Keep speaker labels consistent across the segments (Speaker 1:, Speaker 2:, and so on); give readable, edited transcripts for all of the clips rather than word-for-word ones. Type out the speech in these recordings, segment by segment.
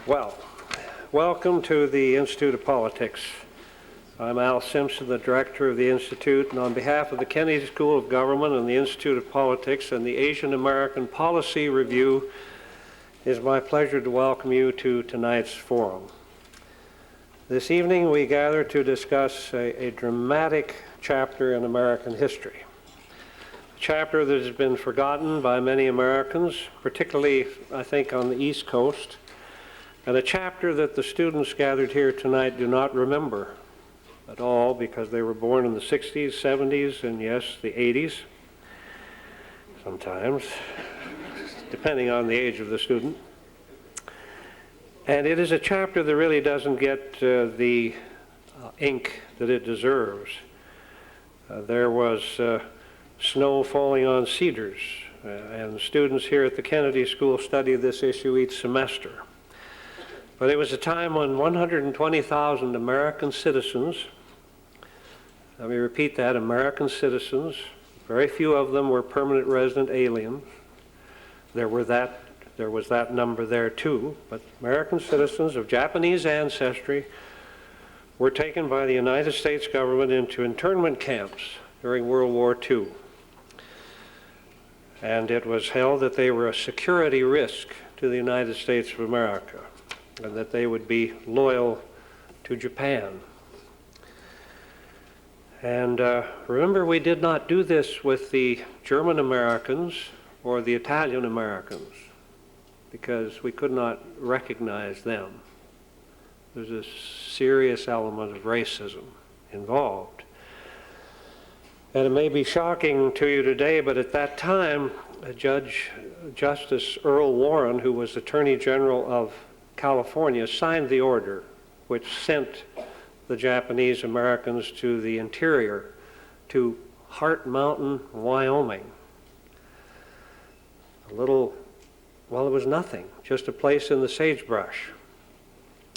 Speaker 1: Well, welcome to the Institute of Politics. I'm Al Simpson, the director of the Institute, and on behalf of the Kennedy School of Government and the Institute of Politics and the Asian American Policy Review, it is my pleasure to welcome you to tonight's forum. This evening we gather to discuss a dramatic chapter in American history. A chapter that has been forgotten by many Americans, particularly, I think, on the East Coast, and a chapter that the students gathered here tonight do not remember at all because they were born in the 60s, 70s, and yes, the 80s, sometimes, depending on the age of the student. And it is a chapter that really doesn't get the ink that it deserves. There was snow falling on cedars, and students here at the Kennedy School study this issue each semester. But it was a time when 120,000 American citizens, let me repeat that, American citizens, very few of them were permanent resident aliens. There was that number there too, but American citizens of Japanese ancestry were taken by the United States government into internment camps during World War II. And it was held that they were a security risk to the United States of America, and that they would be loyal to Japan. And remember, we did not do this with the German Americans or the Italian Americans because we could not recognize them. There's a serious element of racism involved. And it may be shocking to you today, but at that time, Justice Earl Warren, who was Attorney General of California, signed the order which sent the Japanese Americans to the interior, to Hart Mountain, Wyoming. It was nothing, just a place in the sagebrush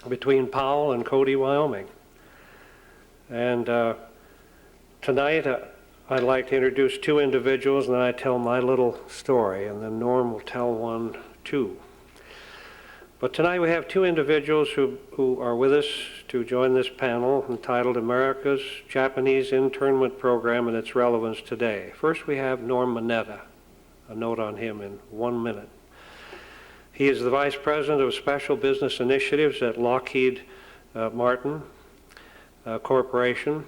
Speaker 1: between Powell and Cody, Wyoming. And tonight I'd like to introduce two individuals, and then I tell my little story, and then Norm will tell one too. But tonight we have two individuals who are with us to join this panel entitled America's Japanese Internment Program and Its Relevance Today. First we have Norm Mineta. A note on him in 1 minute. He is the Vice President of Special Business Initiatives at Lockheed Martin Corporation.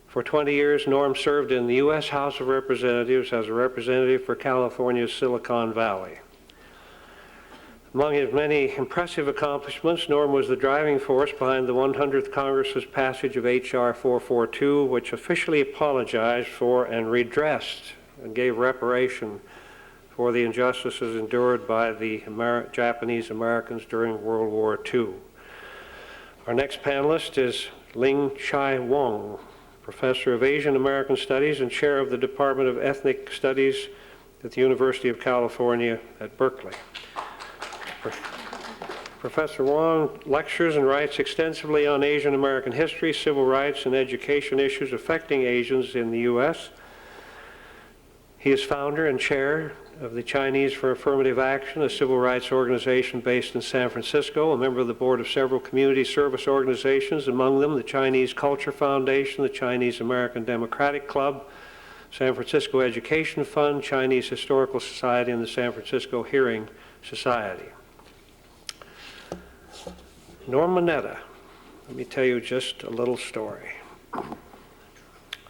Speaker 1: For 20 years, Norm served in the U.S. House of Representatives as a representative for California's Silicon Valley. Among his many impressive accomplishments, Norm was the driving force behind the 100th Congress's passage of H.R. 442, which officially apologized for and redressed and gave reparation for the injustices endured by the Japanese Americans during World War II. Our next panelist is Ling Chai Wong, Professor of Asian American Studies and Chair of the Department of Ethnic Studies at the University of California at Berkeley. Professor Wong lectures and writes extensively on Asian American history, civil rights, and education issues affecting Asians in the U.S. He is founder and chair of the Chinese for Affirmative Action, a civil rights organization based in San Francisco, a member of the board of several community service organizations, among them the Chinese Culture Foundation, the Chinese American Democratic Club, San Francisco Education Fund, Chinese Historical Society, and the San Francisco Hearing Society. Norm Mineta, let me tell you just a little story.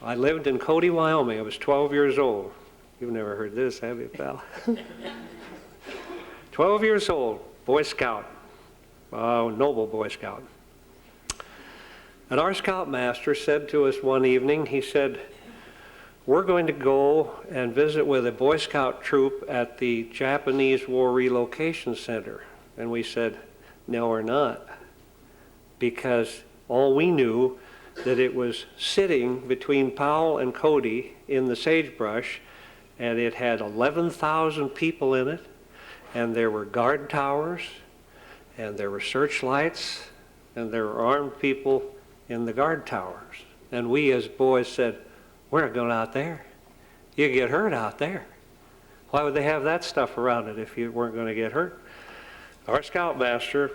Speaker 1: I lived in Cody, Wyoming. I was 12 years old. You've never heard this, have you, pal? 12 years old, Boy Scout, noble Boy Scout. And our scoutmaster said to us one evening, he said, we're going to go and visit with a Boy Scout troop at the Japanese War Relocation Center. And we said, no, we're not. Because all we knew that it was sitting between Powell and Cody in the sagebrush, and it had 11,000 people in it, and there were guard towers, and there were searchlights, and there were armed people in the guard towers. And we as boys said, we're not going out there. You get hurt out there. Why would they have that stuff around it if you weren't going to get hurt? Our scoutmaster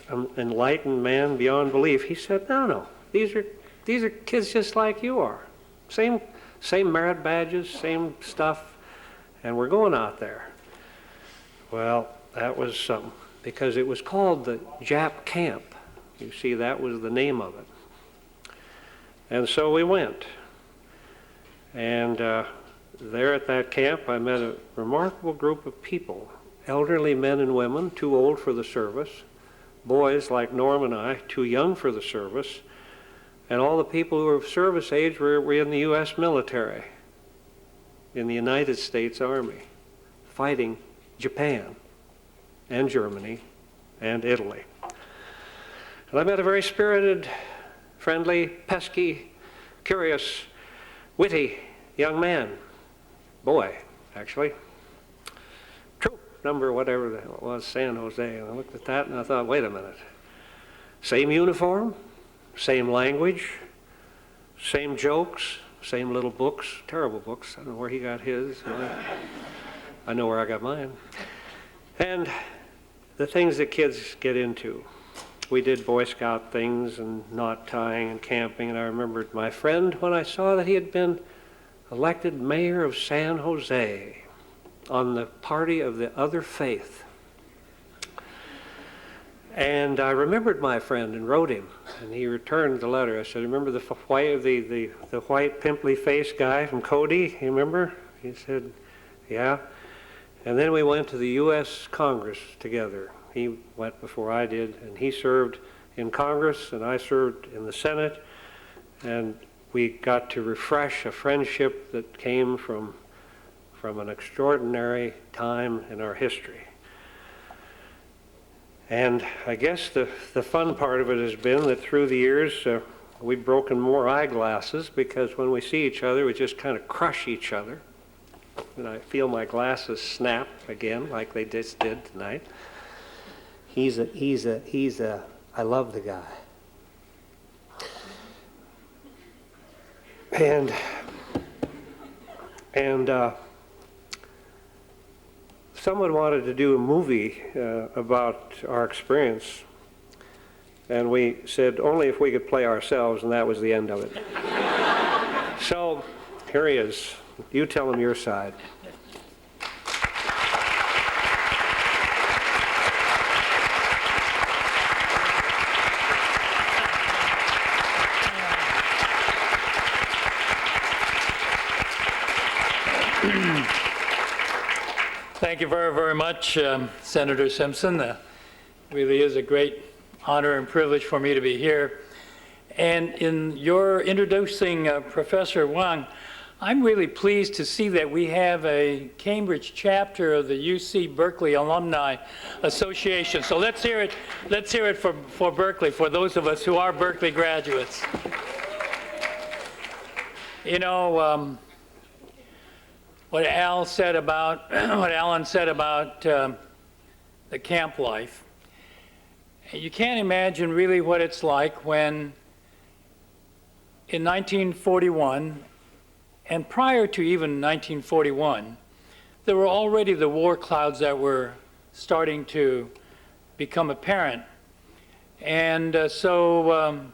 Speaker 1: enlightened man beyond belief. He said, no, these are kids just like you are. Same merit badges, same stuff, and we're going out there. Well, that was something, because it was called the Jap camp. You see, that was the name of it. And so we went. And there at that camp, I met a remarkable group of people, elderly men and women, too old for the service, boys like Norm and I, too young for the service, and all the people who were of service age were in the U.S. military, in the United States Army, fighting Japan and Germany and Italy. And I met a very spirited, friendly, pesky, curious, witty young man, boy, actually. Troop number, whatever the hell it was, San Jose. And I looked at that and I thought, wait a minute. Same uniform, same language, same jokes, same little books, terrible books. I don't know where he got his. I know where I got mine. And the things that kids get into. We did Boy Scout things and knot tying and camping, and I remembered my friend when I saw that he had been elected mayor of San Jose on the party of the other faith. And I remembered my friend and wrote him, and he returned the letter. I said, remember the white pimply-faced guy from Cody, you remember? He said, yeah. And then we went to the U.S. Congress together. He went before I did, and he served in Congress, and I served in the Senate, and we got to refresh a friendship that came from an extraordinary time in our history. And I guess the fun part of it has been that through the years, we've broken more eyeglasses, because when we see each other, we just kind of crush each other. And I feel my glasses snap again, like they just did tonight. I love the guy. And someone wanted to do a movie about our experience, and we said only if we could play ourselves, and that was the end of it. So here he is. You tell him your side.
Speaker 2: Thank you very, very much, Senator Simpson. Really is a great honor and privilege for me to be here. And in your introducing Professor Wang, I'm really pleased to see that we have a Cambridge chapter of the UC Berkeley Alumni Association. So let's hear it for Berkeley, for those of us who are Berkeley graduates. You know, what Alan said about the camp life. You can't imagine really what it's like when in 1941, and prior to even 1941, there were already the war clouds that were starting to become apparent. And so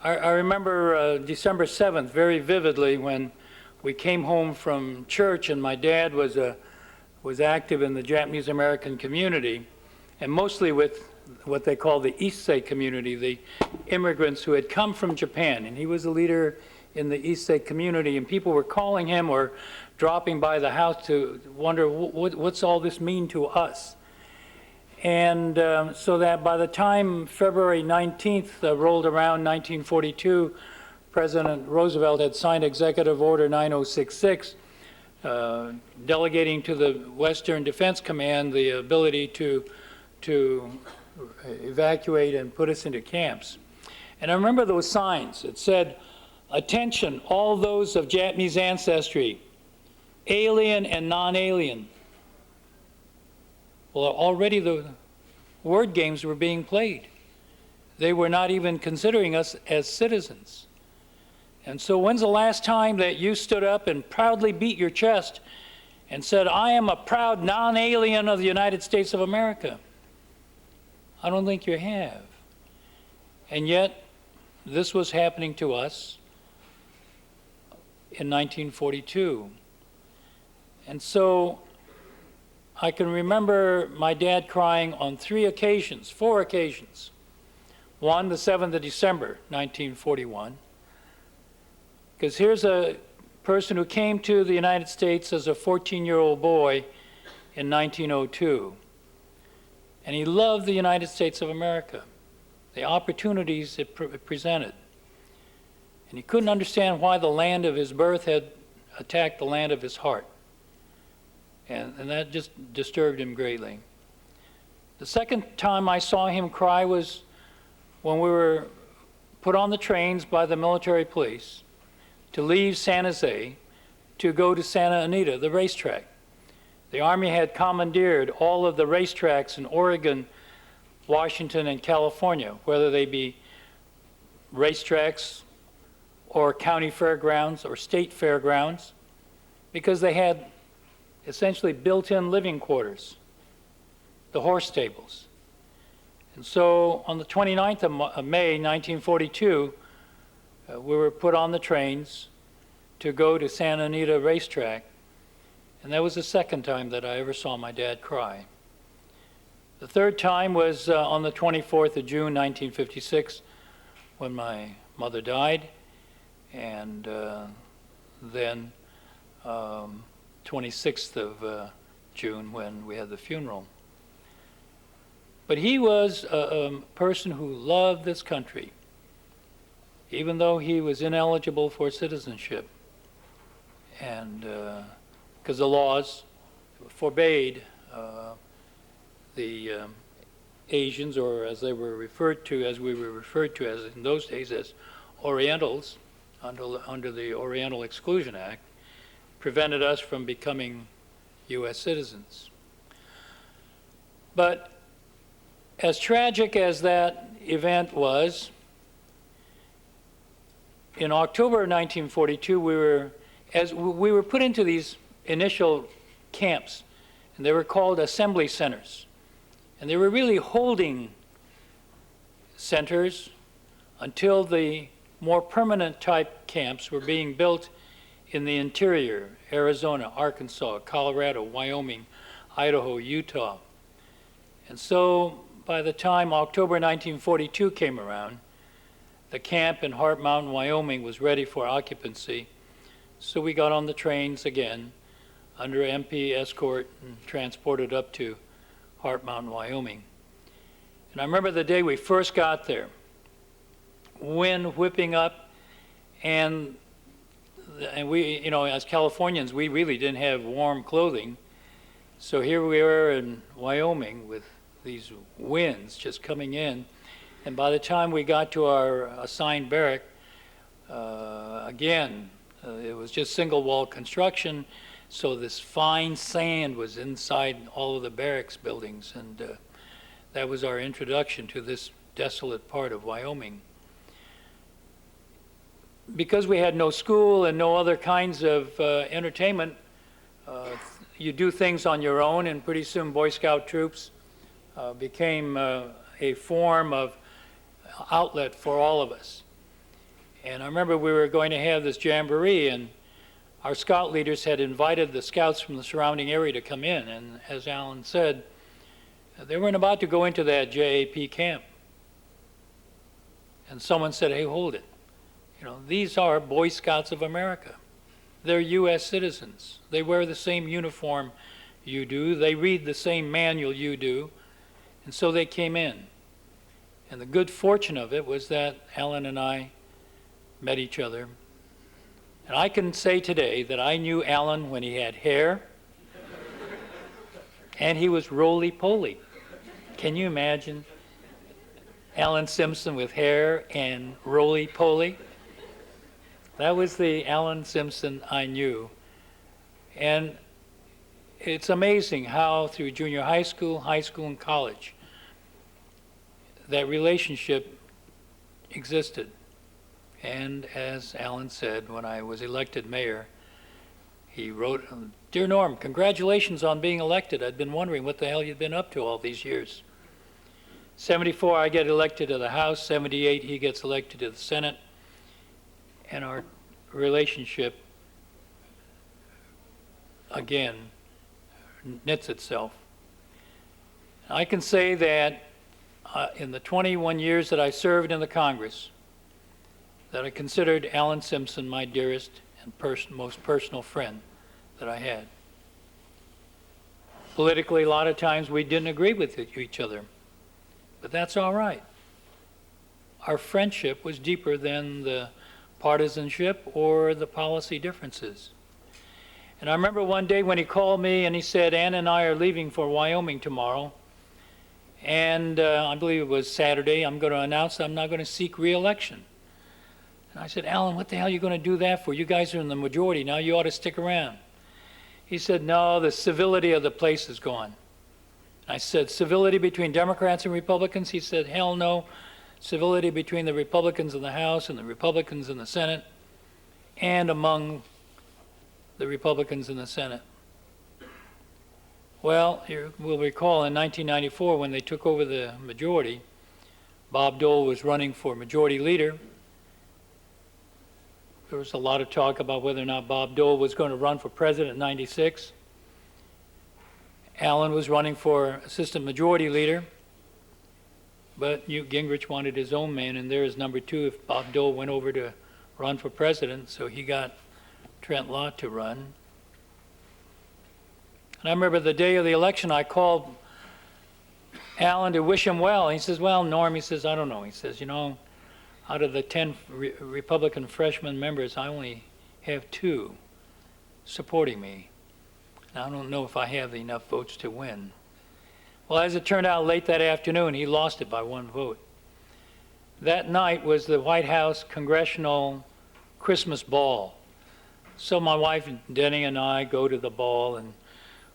Speaker 2: I remember December 7th very vividly, when we came home from church, and my dad was active in the Japanese American community, and mostly with what they call the Issei community, the immigrants who had come from Japan. And he was a leader in the Issei community, and people were calling him or dropping by the house to wonder, what's all this mean to us? And so that by the time February 19th rolled around, 1942, President Roosevelt had signed Executive Order 9066, delegating to the Western Defense Command the ability to evacuate and put us into camps. And I remember those signs. It said, "Attention, all those of Japanese ancestry, alien and non-alien." Well, already the word games were being played. They were not even considering us as citizens. And so when's the last time that you stood up and proudly beat your chest and said, "I am a proud non-alien of the United States of America. I don't think you have. And yet, this was happening to us in 1942. And so I can remember my dad crying on four occasions. One, the 7th of December, 1941, because here's a person who came to the United States as a 14-year-old boy in 1902. And he loved the United States of America, the opportunities it presented. And he couldn't understand why the land of his birth had attacked the land of his heart. And that just disturbed him greatly. The second time I saw him cry was when we were put on the trains by the military police to leave San Jose to go to Santa Anita, the racetrack. The Army had commandeered all of the racetracks in Oregon, Washington, and California, whether they be racetracks or county fairgrounds or state fairgrounds, because they had essentially built-in living quarters, the horse stables. And so on the 29th of May, 1942, we were put on the trains to go to Santa Anita racetrack, and that was the second time that I ever saw my dad cry. The third time was on the 24th of June, 1956, when my mother died, and then 26th of June when we had the funeral. But he was a person who loved this country, even though he was ineligible for citizenship. And because the laws forbade the Asians, or as they were referred to, as we were referred to as in those days as Orientals, under the Oriental Exclusion Act, prevented us from becoming U.S. citizens. But as tragic as that event was, in October of 1942, we were put into these initial camps, and they were called assembly centers. And they were really holding centers until the more permanent type camps were being built in the interior: Arizona, Arkansas, Colorado, Wyoming, Idaho, Utah. And so by the time October 1942 came around, the camp in Heart Mountain, Wyoming was ready for occupancy. So we got on the trains again under MP escort and transported up to Heart Mountain, Wyoming. And I remember the day we first got there, wind whipping up, and we, as Californians, we really didn't have warm clothing. So here we were in Wyoming with these winds just coming in. And by the time we got to our assigned barrack, again, it was just single wall construction. So this fine sand was inside all of the barracks buildings. And that was our introduction to this desolate part of Wyoming. Because we had no school and no other kinds of entertainment, you do things on your own, and pretty soon Boy Scout troops became a form of outlet for all of us. And I remember we were going to have this jamboree, and our scout leaders had invited the scouts from the surrounding area to come in. And as Alan said, they weren't about to go into that JAP camp. And someone said, "Hey, hold it. These are Boy Scouts of America. They're U.S. citizens. They wear the same uniform you do. They read the same manual you do." And so they came in. And the good fortune of it was that Alan and I met each other. And I can say today that I knew Alan when he had hair and he was roly-poly. Can you imagine Alan Simpson with hair and roly-poly? That was the Alan Simpson I knew. And it's amazing how through junior high school, and college, that relationship existed. And as Alan said, when I was elected mayor, he wrote, "Dear Norm, congratulations on being elected. I'd been wondering what the hell you'd been up to all these years." '74, I get elected to the House. '78, he gets elected to the Senate. And our relationship, again, knits itself. I can say that in the 21 years that I served in the Congress, that I considered Alan Simpson my dearest and most personal friend that I had. Politically, a lot of times we didn't agree with each other, but that's all right. Our friendship was deeper than the partisanship or the policy differences. And I remember one day when he called me and he said, Ann and I are leaving for Wyoming tomorrow, and I believe it was Saturday, I'm going to announce that I'm not going to seek re-election. And I said, Alan, what the hell are you going to do that for? You guys are in the majority now, you ought to stick around. He said, no, the civility of the place is gone. I said, civility between Democrats and Republicans? He said, hell no. Civility between the Republicans in the House and the Republicans in the Senate, and among the Republicans in the Senate. Well, you will recall in 1994 when they took over the majority, Bob Dole was running for majority leader. There was a lot of talk about whether or not Bob Dole was going to run for president in '96. Alan was running for assistant majority leader, but Newt Gingrich wanted his own man, and there is number two if Bob Dole went over to run for president, so he got Trent Lott to run. And I remember the day of the election, I called Alan to wish him well. He says, well, Norm, he says, I don't know. He says, you know, out of the 10 Republican freshman members, I only have 2 supporting me. And I don't know if I have enough votes to win. Well, as it turned out, late that afternoon, he lost it by 1 vote. That night was the White House Congressional Christmas Ball. So my wife, Denny, and I go to the ball, and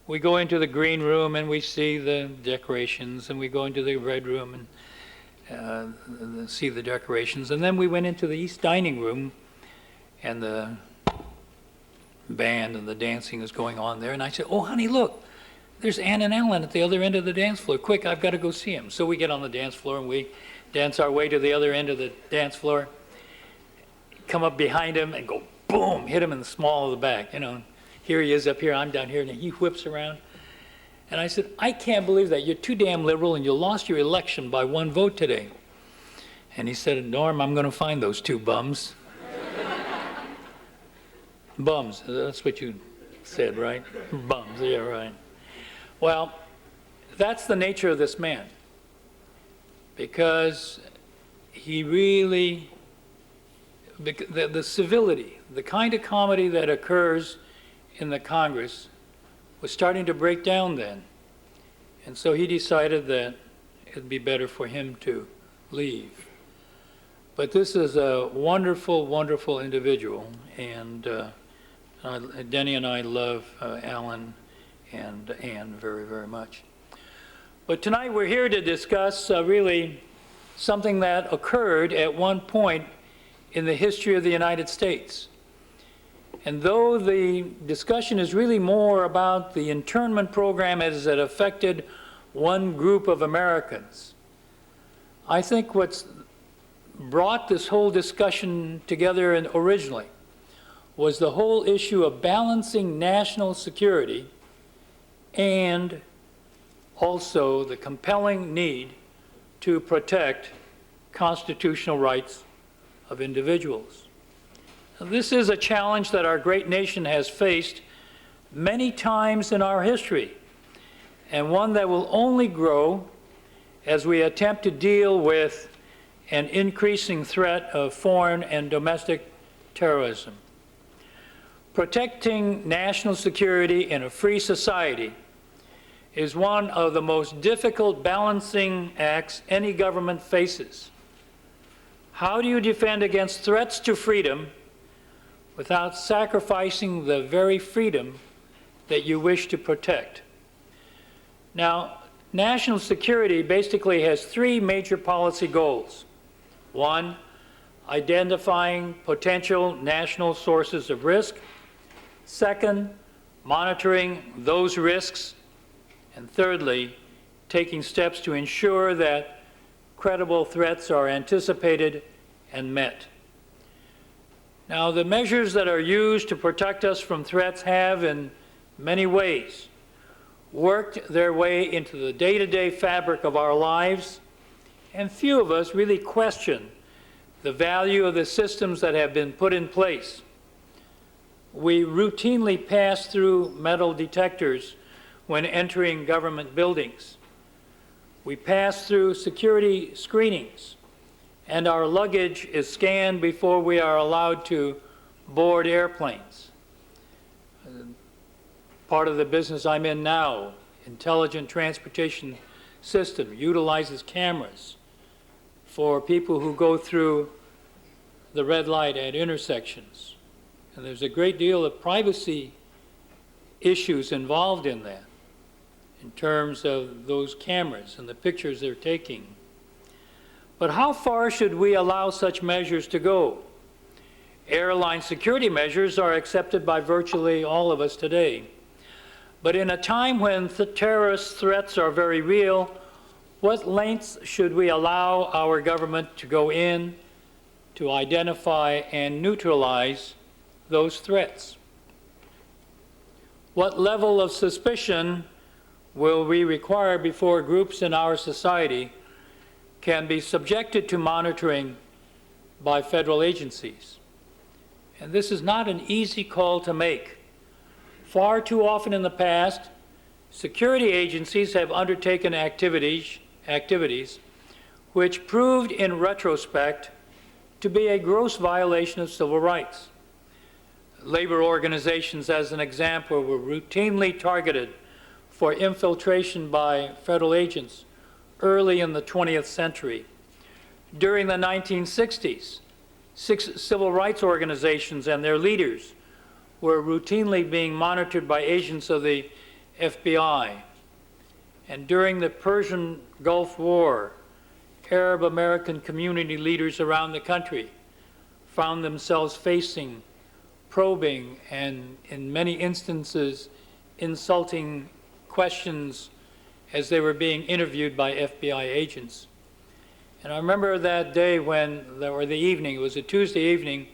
Speaker 2: we go into the green room, and we see the decorations, and we go into the red room and see the decorations. And then we went into the East Dining Room, and the band and the dancing is going on there. And I said, oh, honey, look, there's Ann and Alan at the other end of the dance floor. Quick, I've got to go see them. So we get on the dance floor, and we dance our way to the other end of the dance floor, come up behind him, and go boom, hit him in the small of the back. You know, here he is up here, I'm down here, and he whips around. And I said, I can't believe that. You're too damn liberal, and you lost your election by 1 vote today. And he said, Norm, I'm going to find those 2 bums. Bums, that's what you said, right? Bums, yeah, right. Well, that's the nature of this man, because he really, the civility, the kind of comedy that occurs in the Congress was starting to break down then. And so he decided that it'd be better for him to leave. But this is a wonderful, wonderful individual, and Denny and I love Alan and Ann very, very much. But tonight we're here to discuss really something that occurred at one point in the history of the United States. And though the discussion is really more about the internment program as it affected one group of Americans, I think what's brought this whole discussion together originally was the whole issue of balancing national security and also the compelling need to protect constitutional rights of individuals. Now, this is a challenge that our great nation has faced many times in our history, and one that will only grow as we attempt to deal with an increasing threat of foreign and domestic terrorism. Protecting national security in a free society is one of the most difficult balancing acts any government faces. How do you defend against threats to freedom without sacrificing the very freedom that you wish to protect? Now, national security basically has 3 major policy goals. 1, identifying potential national sources of risk. 2nd, monitoring those risks. And thirdly, taking steps to ensure that credible threats are anticipated and met. Now, the measures that are used to protect us from threats have, in many ways, worked their way into the day-to-day fabric of our lives, and few of us really question the value of the systems that have been put in place. We routinely pass through metal detectors when entering government buildings. We pass through security screenings, and our luggage is scanned before we are allowed to board airplanes. Part of the business I'm in now, intelligent transportation system, utilizes cameras for people who go through the red light at intersections. And there's a great deal of privacy issues involved in that, in terms of those cameras and the pictures they're taking. But how far should we allow such measures to go? Airline security measures are accepted by virtually all of us today. But in a time when terrorist threats are very real, what lengths should we allow our government to go in to identify and neutralize those threats? What level of suspicion will we require before groups in our society can be subjected to monitoring by federal agencies? And this is not an easy call to make. Far too often in the past, security agencies have undertaken activities which proved in retrospect to be a gross violation of civil rights. Labor organizations, as an example, were routinely targeted for infiltration by federal agents early in the 20th century. During the 1960s, 6 civil rights organizations and their leaders were routinely being monitored by agents of the FBI. And during the Persian Gulf War, Arab American community leaders around the country found themselves facing probing and, in many instances, insulting questions as they were being interviewed by FBI agents. And I remember that day or the evening, it was a Tuesday evening,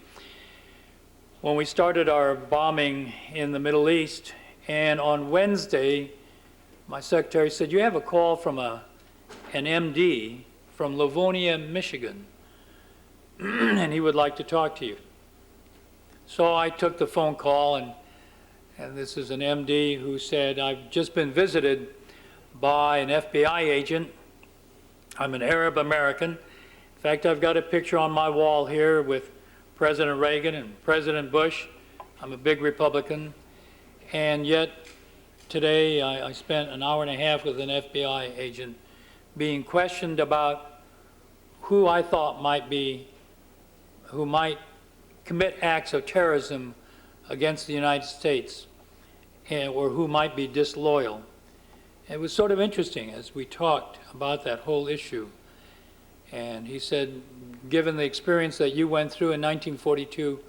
Speaker 2: when we started our bombing in the Middle East. And on Wednesday, my secretary said, "You have a call from an MD from Livonia, Michigan, and he would like to talk to you." So I took the phone call, and this is an MD who said, "I've just been visited by an FBI agent. I'm an Arab American. In fact, I've got a picture on my wall here with President Reagan and President Bush. I'm a big Republican. And yet, today I spent an hour and a half with an FBI agent being questioned about who I thought who might commit acts of terrorism against the United States, or who might be disloyal." It was sort of interesting as we talked about that whole issue. And he said, "Given the experience that you went through in 1942,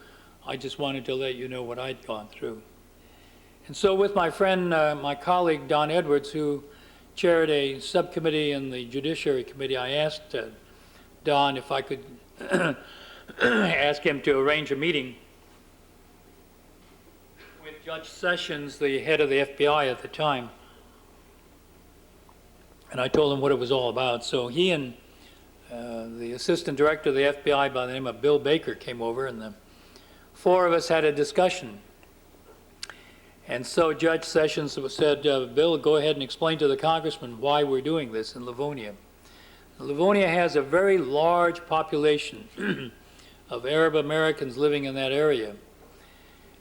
Speaker 2: I just wanted to let you know what I'd gone through." And so with my friend, my colleague, Don Edwards, who chaired a subcommittee in the Judiciary Committee, I asked Don if I could ask him to arrange a meeting with Judge Sessions, the head of the FBI at the time. And I told him what it was all about. So he and the assistant director of the FBI by the name of Bill Baker came over, and the 4 of us had a discussion. And so Judge Sessions said, "Bill, go ahead and explain to the congressman why we're doing this in Livonia." Livonia has a very large population of Arab Americans living in that area.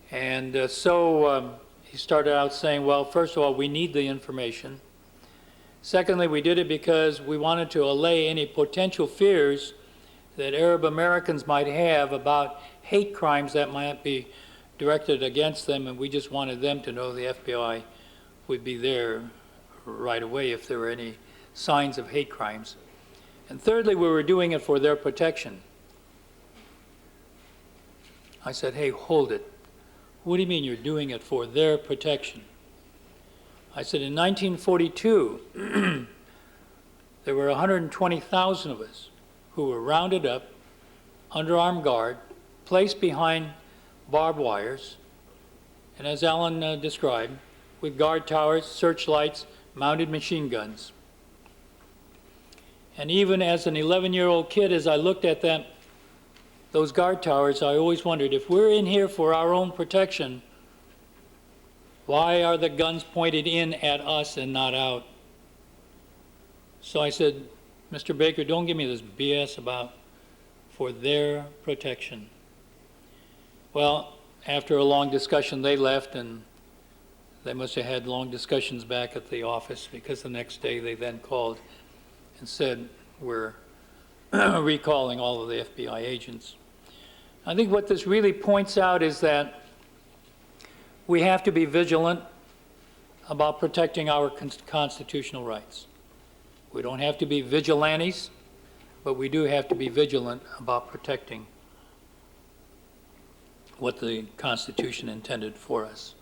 Speaker 2: And so he started out saying, well, first of all, we need the information. Secondly, we did it because we wanted to allay any potential fears that Arab Americans might have about hate crimes that might be directed against them, and we just wanted them to know the FBI would be there right away if there were any signs of hate crimes. And thirdly, we were doing it for their protection. I said, "Hey, hold it. What do you mean you're doing it for their protection?" I said, in 1942, there were 120,000 of us who were rounded up under armed guard, placed behind barbed wires, and as Alan described, with guard towers, searchlights, mounted machine guns. And even as an 11-year-old kid, as I looked at those guard towers, I always wondered, if we're in here for our own protection, why are the guns pointed in at us and not out? So I said, Mr. Baker, don't give me this BS about for their protection. Well, after a long discussion, they left, and they must have had long discussions back at the office, because the next day they then called and said, we're recalling all of the FBI agents. I think what this really points out is that we have to be vigilant about protecting our constitutional rights. We don't have to be vigilantes, but we do have to be vigilant about protecting what the Constitution intended for us.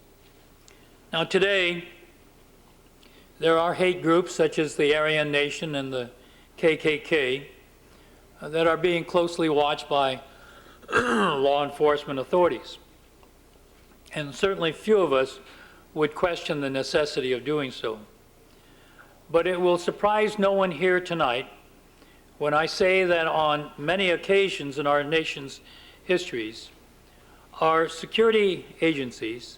Speaker 2: Now today, there are hate groups such as the Aryan Nation and the KKK that are being closely watched by law enforcement authorities. And certainly few of us would question the necessity of doing so. But it will surprise no one here tonight when I say that on many occasions in our nation's histories, our security agencies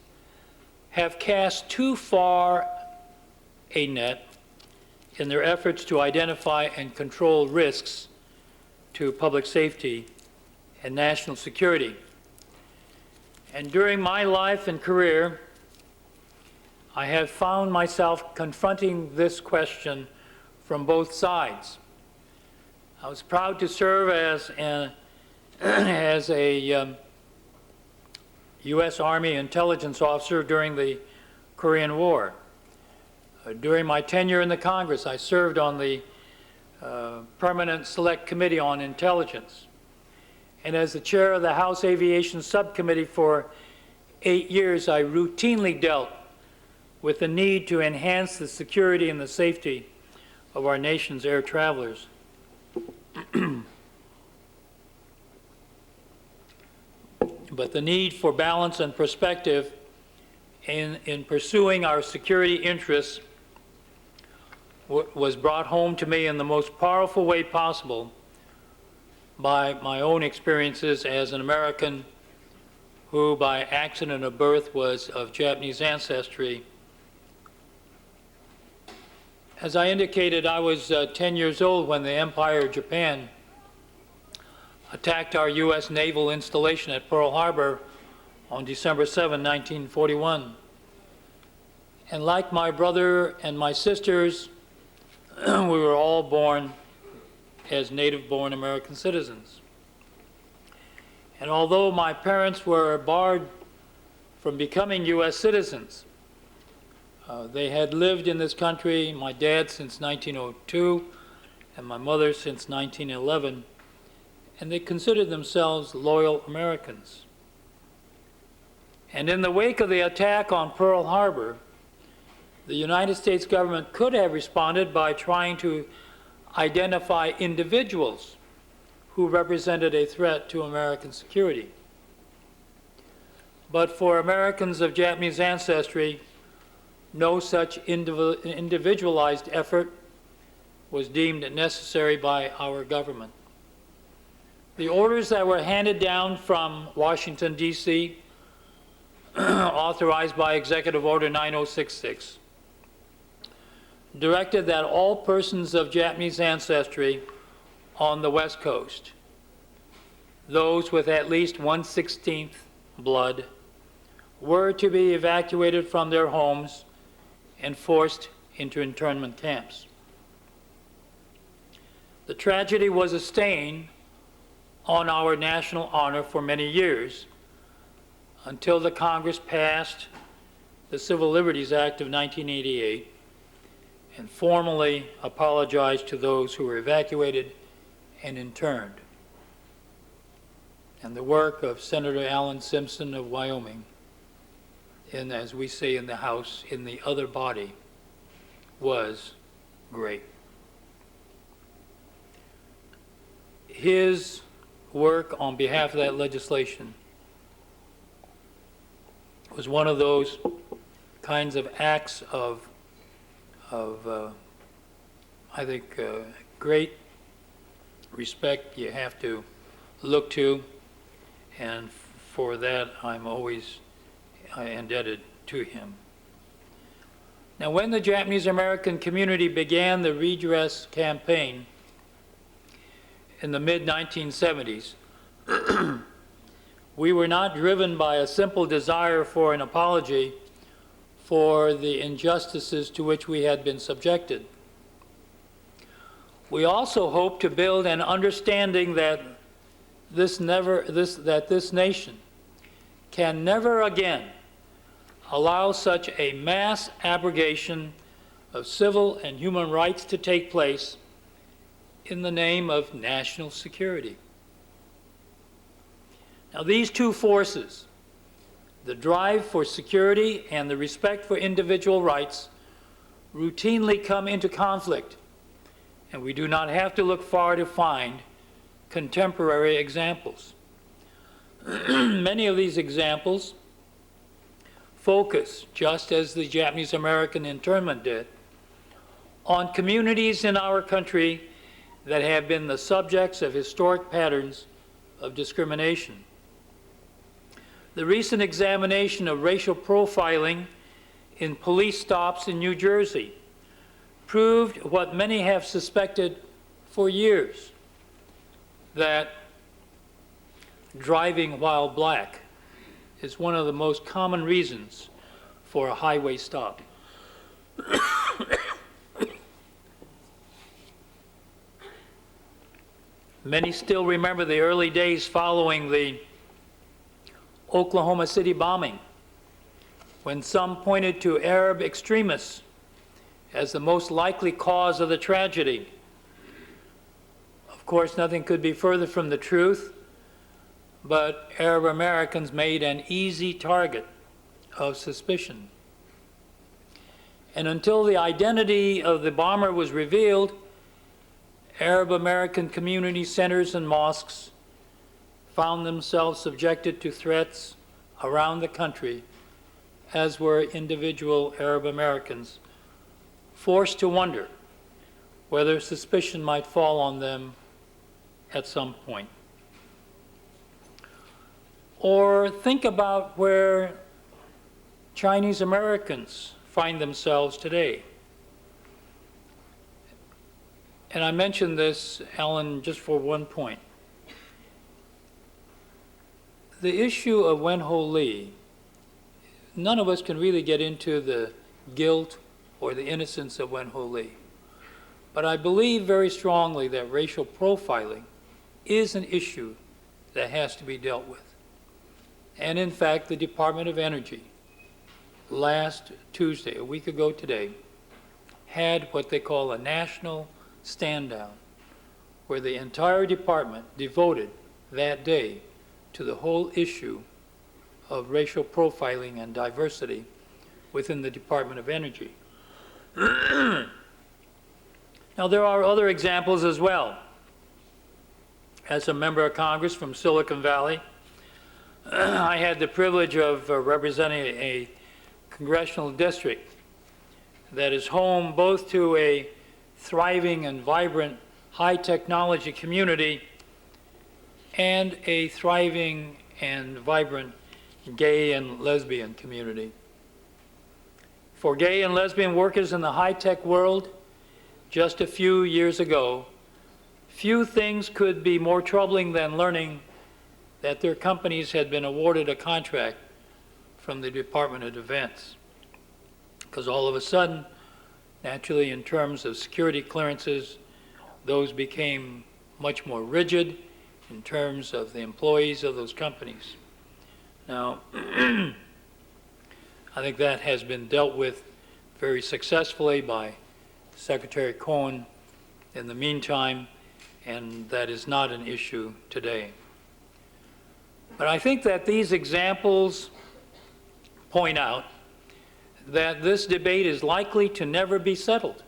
Speaker 2: have cast too far a net in their efforts to identify and control risks to public safety and national security. And during my life and career, I have found myself confronting this question from both sides. I was proud to serve as a U.S. Army intelligence officer during the Korean War. During my tenure in the Congress, I served on the Permanent Select Committee on Intelligence. And as the chair of the House Aviation Subcommittee for 8 years, I routinely dealt with the need to enhance the security and the safety of our nation's air travelers. But the need for balance and perspective in pursuing our security interests was brought home to me in the most powerful way possible by my own experiences as an American who, by accident of birth, was of Japanese ancestry. As I indicated, I was 10 years old when the Empire of Japan attacked our U.S. naval installation at Pearl Harbor on December 7, 1941. And like my brother and my sisters, we were all born as native-born American citizens. And although my parents were barred from becoming U.S. citizens, they had lived in this country, my dad since 1902 and my mother since 1911, and they considered themselves loyal Americans. And in the wake of the attack on Pearl Harbor, the United States government could have responded by trying to identify individuals who represented a threat to American security. But for Americans of Japanese ancestry, no such individualized effort was deemed necessary by our government. The orders that were handed down from Washington, D.C., authorized by Executive Order 9066, directed that all persons of Japanese ancestry on the West Coast, those with at least 1/16 blood, were to be evacuated from their homes and forced into internment camps. The tragedy was a stain on our national honor for many years, until the Congress passed the Civil Liberties Act of 1988 and formally apologized to those who were evacuated and interned. And the work of Senator Alan Simpson of Wyoming, and as we say in the House, in the other body, was great. his work on behalf of that legislation was one of those kinds of acts of I think, great respect you have to look to, and for that I'm always indebted to him. Now, when the Japanese American community began the Redress Campaign in the mid-1970s, we were not driven by a simple desire for an apology for the injustices to which we had been subjected. We also hoped to build an understanding that this nation can never again allow such a mass abrogation of civil and human rights to take place in the name of national security. Now, these two forces, the drive for security and the respect for individual rights, routinely come into conflict, and we do not have to look far to find contemporary examples. Many of these examples focus, just as the Japanese American internment did, on communities in our country that have been the subjects of historic patterns of discrimination. The recent examination of racial profiling in police stops in New Jersey proved what many have suspected for years, that driving while black is one of the most common reasons for a highway stop. Many still remember the early days following the Oklahoma City bombing, when some pointed to Arab extremists as the most likely cause of the tragedy. Of course, nothing could be further from the truth, but Arab Americans made an easy target of suspicion. And until the identity of the bomber was revealed, Arab American community centers and mosques found themselves subjected to threats around the country, as were individual Arab Americans, forced to wonder whether suspicion might fall on them at some point. Or think about where Chinese Americans find themselves today. And I mention this, Alan, just for one point. The issue of Wen-Ho Lee, none of us can really get into the guilt or the innocence of Wen-Ho Lee. But I believe very strongly that racial profiling is an issue that has to be dealt with. And in fact, the Department of Energy, last Tuesday, a week ago today, had what they call a national stand-down, where the entire department devoted that day to the whole issue of racial profiling and diversity within the Department of Energy. Now, there are other examples as well. As a member of Congress from Silicon Valley, I had the privilege of representing a congressional district that is home both to a thriving and vibrant high technology community and a thriving and vibrant gay and lesbian community. For gay and lesbian workers in the high-tech world, just a few years ago, few things could be more troubling than learning that their companies had been awarded a contract from the Department of Defense. Because all of a sudden, naturally, in terms of security clearances, those became much more rigid in terms of the employees of those companies. Now, I think that has been dealt with very successfully by Secretary Cohen in the meantime, and that is not an issue today. But I think that these examples point out that this debate is likely to never be settled.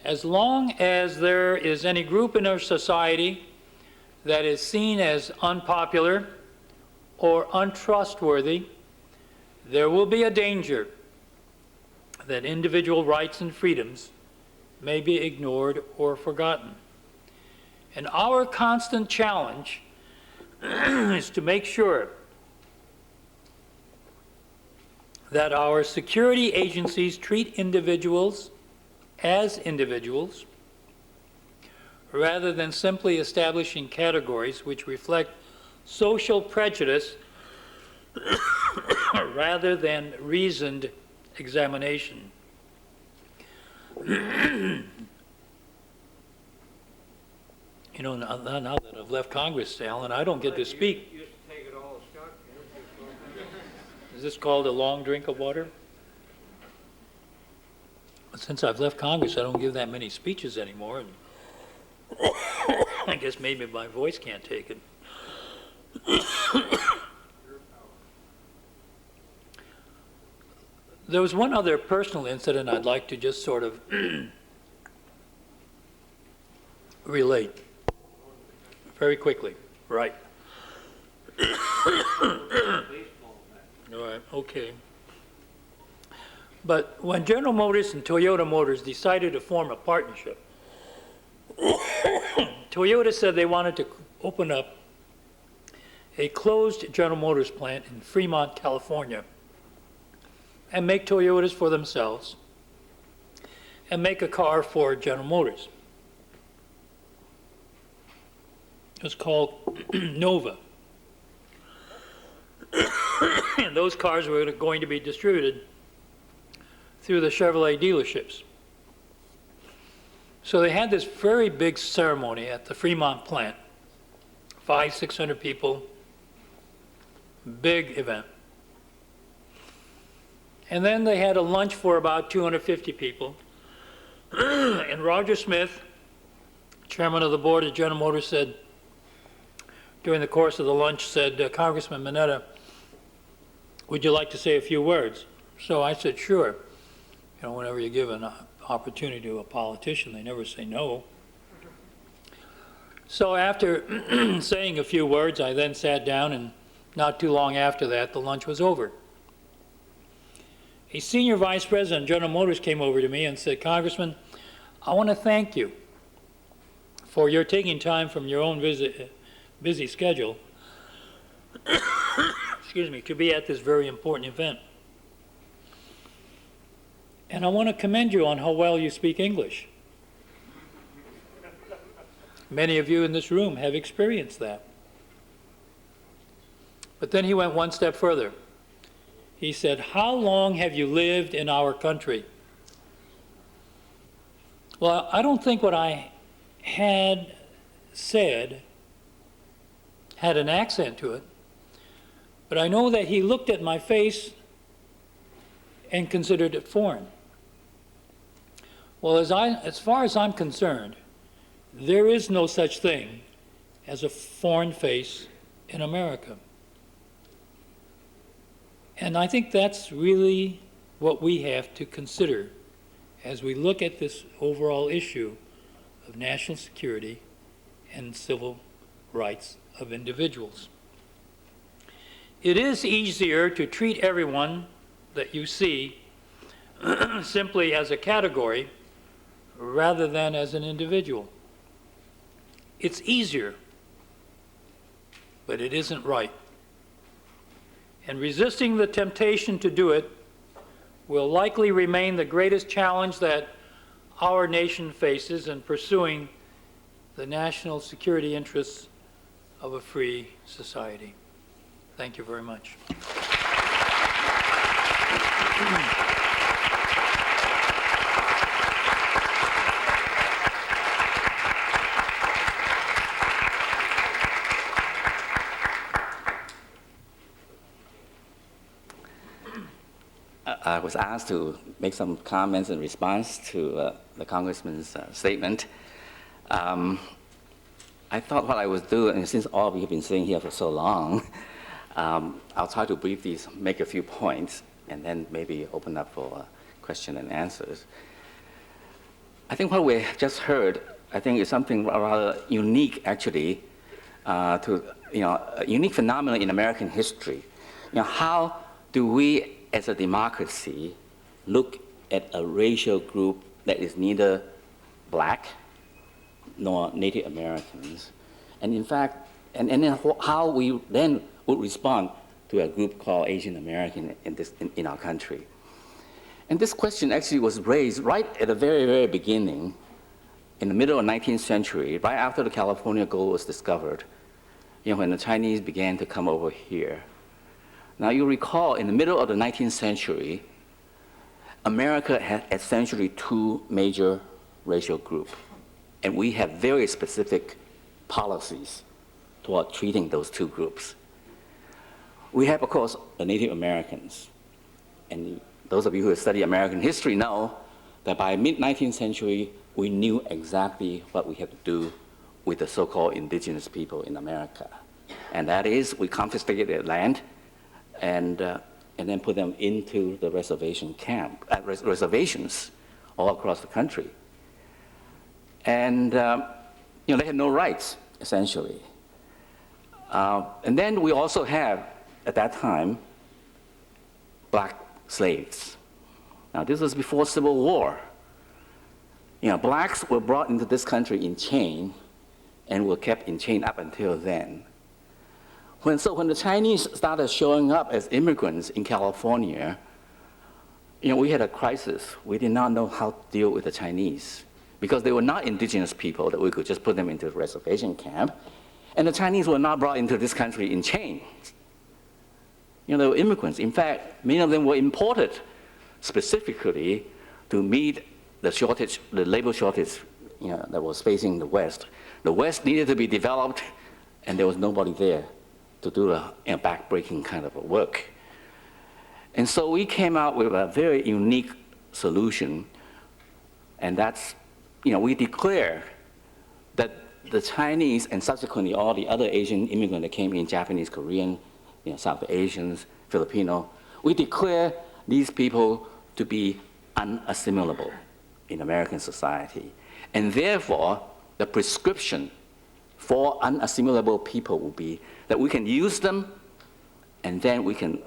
Speaker 2: As long as there is any group in our society that is seen as unpopular or untrustworthy, there will be a danger that individual rights and freedoms may be ignored or forgotten. And our constant challenge is to make sure that our security agencies treat individuals as individuals rather than simply establishing categories which reflect social prejudice rather than reasoned examination. You know, now that I've left Congress, Alan, I don't get to speak.
Speaker 1: You used to take it all, Scott.
Speaker 2: Is this called a long drink of water? Since I've left Congress, I don't give that many speeches anymore, and I guess maybe my voice can't take it. There was one other personal incident I'd like to just sort of relate very quickly. Right. All right, okay. But when General Motors and Toyota Motors decided to form a partnership, Toyota said they wanted to open up a closed General Motors plant in Fremont, California, and make Toyotas for themselves, and make a car for General Motors. It was called Nova. And those cars were going to be distributed through the Chevrolet dealerships. So they had this very big ceremony at the Fremont plant, 500-600 people, big event. And then they had a lunch for about 250 people. And Roger Smith, chairman of the board of General Motors, said, during the course of the lunch, said, Congressman Mineta, would you like to say a few words? So I said, sure. You know, whenever you give an opportunity to a politician, they never say no. So after saying a few words, I then sat down, and not too long after that, the lunch was over. A senior vice president of General Motors came over to me and said, Congressman, I want to thank you for your taking time from your own busy schedule excuse me, to be at this very important event. And I want to commend you on how well you speak English. Many of you in this room have experienced that. But then he went one step further. He said, how long have you lived in our country? Well, I don't think what I had said had an accent to it, but I know that he looked at my face and considered it foreign. Well, as far as I'm concerned, there is no such thing as a foreign face in America. And I think that's really what we have to consider as we look at this overall issue of national security and civil rights of individuals. It is easier to treat everyone that you see simply as a category rather than as an individual. It's easier, but it isn't right. And resisting the temptation to do it will likely remain the greatest challenge that our nation faces in pursuing the national security interests of a free society. Thank you very much.
Speaker 3: I was asked to make some comments in response to the Congressman's statement. I thought what I would do, and since all of you have been sitting here for so long, I'll try to briefly make a few points and then maybe open up for question and answers. I think what we just heard, I think is something rather unique, actually, to, a unique phenomenon in American history. How do we, as a democracy, look at a racial group that is neither black nor Native Americans, and in fact, and then how we then would respond to a group called Asian American in our country. And this question actually was raised right at the very, very beginning, in the middle of the 19th century, right after the California gold was discovered, when the Chinese began to come over here. Now you recall, in the middle of the 19th century, America had essentially two major racial groups, and we have very specific policies toward treating those two groups. We have, of course, the Native Americans, and those of you who have studied American history know that by mid-19th century, we knew exactly what we had to do with the so-called indigenous people in America. And that is, we confiscated their land and then put them into the reservation reservations all across the country. And they had no rights, essentially. And then we also have, at that time, black slaves. Now, this was before Civil War. Blacks were brought into this country in chain and were kept in chain up until then. When the Chinese started showing up as immigrants in California, we had a crisis. We did not know how to deal with the Chinese because they were not indigenous people that we could just put them into a reservation camp. And the Chinese were not brought into this country in chains. They were immigrants. In fact, many of them were imported specifically to meet the shortage, the labor shortage, that was facing the West. The West needed to be developed, and there was nobody there to do a back-breaking kind of a work. And so we came out with a very unique solution, and that's, we declare that the Chinese and subsequently all the other Asian immigrants that came in, Japanese, Korean, South Asians, Filipino, we declare these people to be unassimilable in American society. And therefore, the prescription for unassimilable people will be that we can use them, and then we can,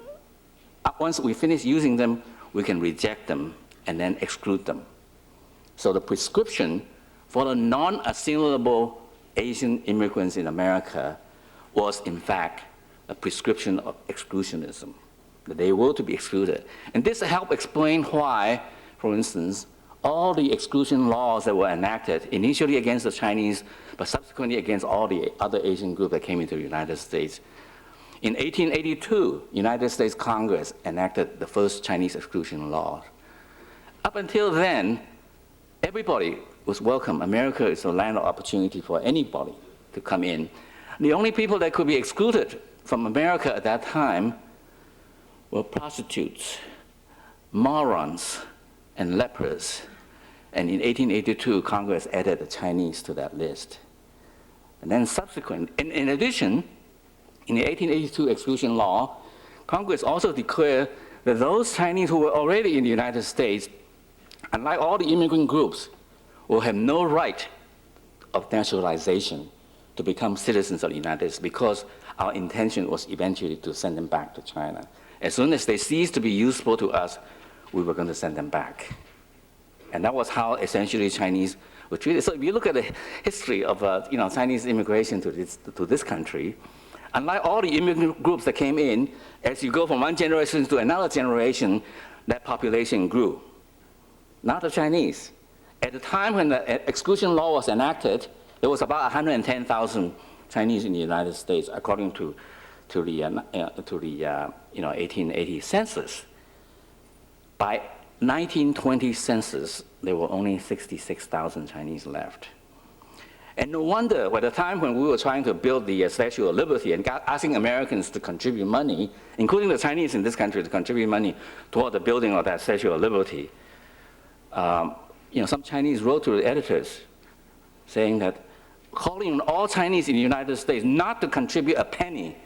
Speaker 3: once we finish using them, we can reject them and then exclude them. So the prescription for the non-assimilable Asian immigrants in America was, in fact, a prescription of exclusionism, that they were to be excluded. And this helped explain why, for instance, all the exclusion laws that were enacted, initially against the Chinese, but subsequently against all the other Asian groups that came into the United States. In 1882, United States Congress enacted the first Chinese exclusion law. Up until then, everybody was welcome. America is a land of opportunity for anybody to come in. The only people that could be excluded from America at that time were prostitutes, morons, and lepers. And in 1882, Congress added the Chinese to that list. And then in addition, in the 1882 exclusion law, Congress also declared that those Chinese who were already in the United States, unlike all the immigrant groups, will have no right of naturalization to become citizens of the United States, because our intention was eventually to send them back to China. As soon as they ceased to be useful to us, we were going to send them back. And that was how essentially Chinese were treated. So if you look at the history of Chinese immigration to this country, unlike all the immigrant groups that came in, as you go from one generation to another generation, that population grew. Not the Chinese. At the time when the exclusion law was enacted, there was about 110,000 Chinese in the United States, according to the 1880 census. By 1920 census, there were only 66,000 Chinese left. And no wonder, by the time when we were trying to build the Statue of Liberty and asking Americans to contribute money, including the Chinese in this country to contribute money toward the building of that Statue of Liberty, some Chinese wrote to the editors saying that, calling on all Chinese in the United States not to contribute a penny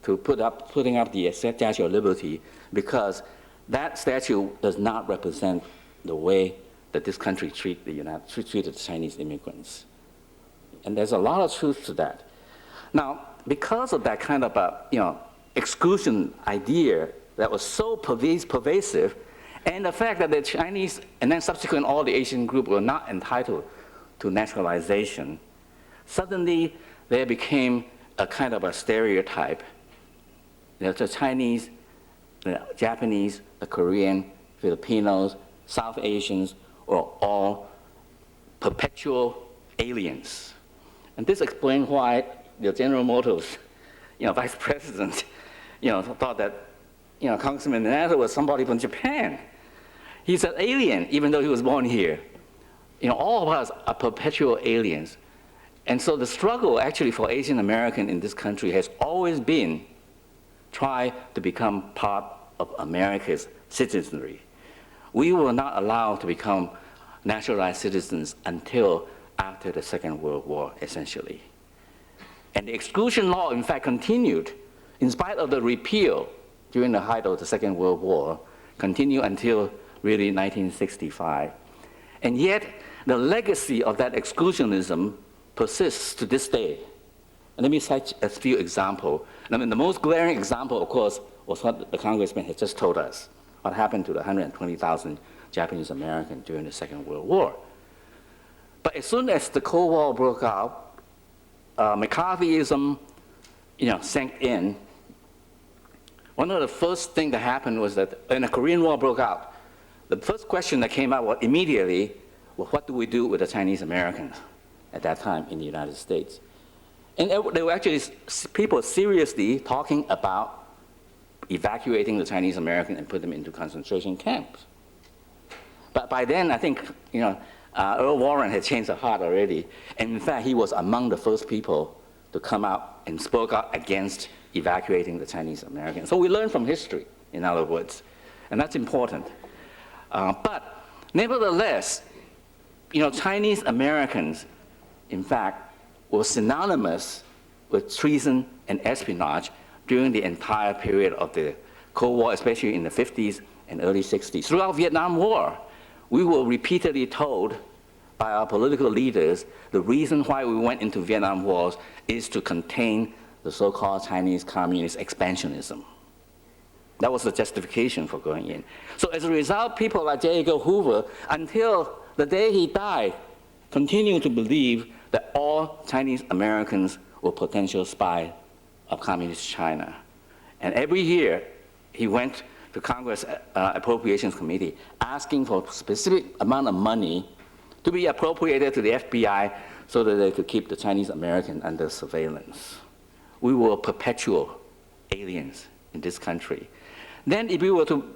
Speaker 3: to putting up the Statue of Liberty, because that statue does not represent the way that this country treated Chinese immigrants. And there's a lot of truth to that. Now, because of that kind of exclusion idea that was so pervasive, and the fact that the Chinese and then subsequent all the Asian group were not entitled to naturalization, suddenly there became a kind of a stereotype. The Chinese, the Japanese, the Korean, Filipinos, South Asians were all perpetual aliens. And this explains why the General Motors, vice president, thought that, Congressman Menace was somebody from Japan. He's an alien, even though he was born here. All of us are perpetual aliens. And so the struggle actually for Asian American in this country has always been try to become part of America's citizenry. We were not allowed to become naturalized citizens until after the Second World War, essentially. And the exclusion law, in fact, continued, in spite of the repeal during the height of the Second World War, continued until really 1965. And yet, the legacy of that exclusionism persists to this day. And let me cite a few examples. I mean, the most glaring example, of course, was what the congressman had just told us, what happened to the 120,000 Japanese Americans during the Second World War. But as soon as the Cold War broke out, McCarthyism, sank in. One of the first things that happened was that when the Korean War broke out, the first question that came out immediately was, what do we do with the Chinese Americans at that time in the United States? And there were actually people seriously talking about evacuating the Chinese American and put them into concentration camps. But by then, I think, Earl Warren had changed his heart already. And in fact, he was among the first people to come out and spoke out against evacuating the Chinese Americans. So we learn from history, in other words. And that's important. But nevertheless, Chinese Americans, in fact, were synonymous with treason and espionage during the entire period of the Cold War, especially in the 50s and early 60s. Throughout Vietnam War, we were repeatedly told by our political leaders the reason why we went into Vietnam Wars is to contain the so-called Chinese communist expansionism. That was the justification for going in. So as a result, people like J. Edgar Hoover, until the day he died, continued to believe that all Chinese Americans were potential spies of Communist China. And every year, he went to Congress Appropriations Committee asking for a specific amount of money to be appropriated to the FBI so that they could keep the Chinese American under surveillance. We were perpetual aliens in this country. Then if we were to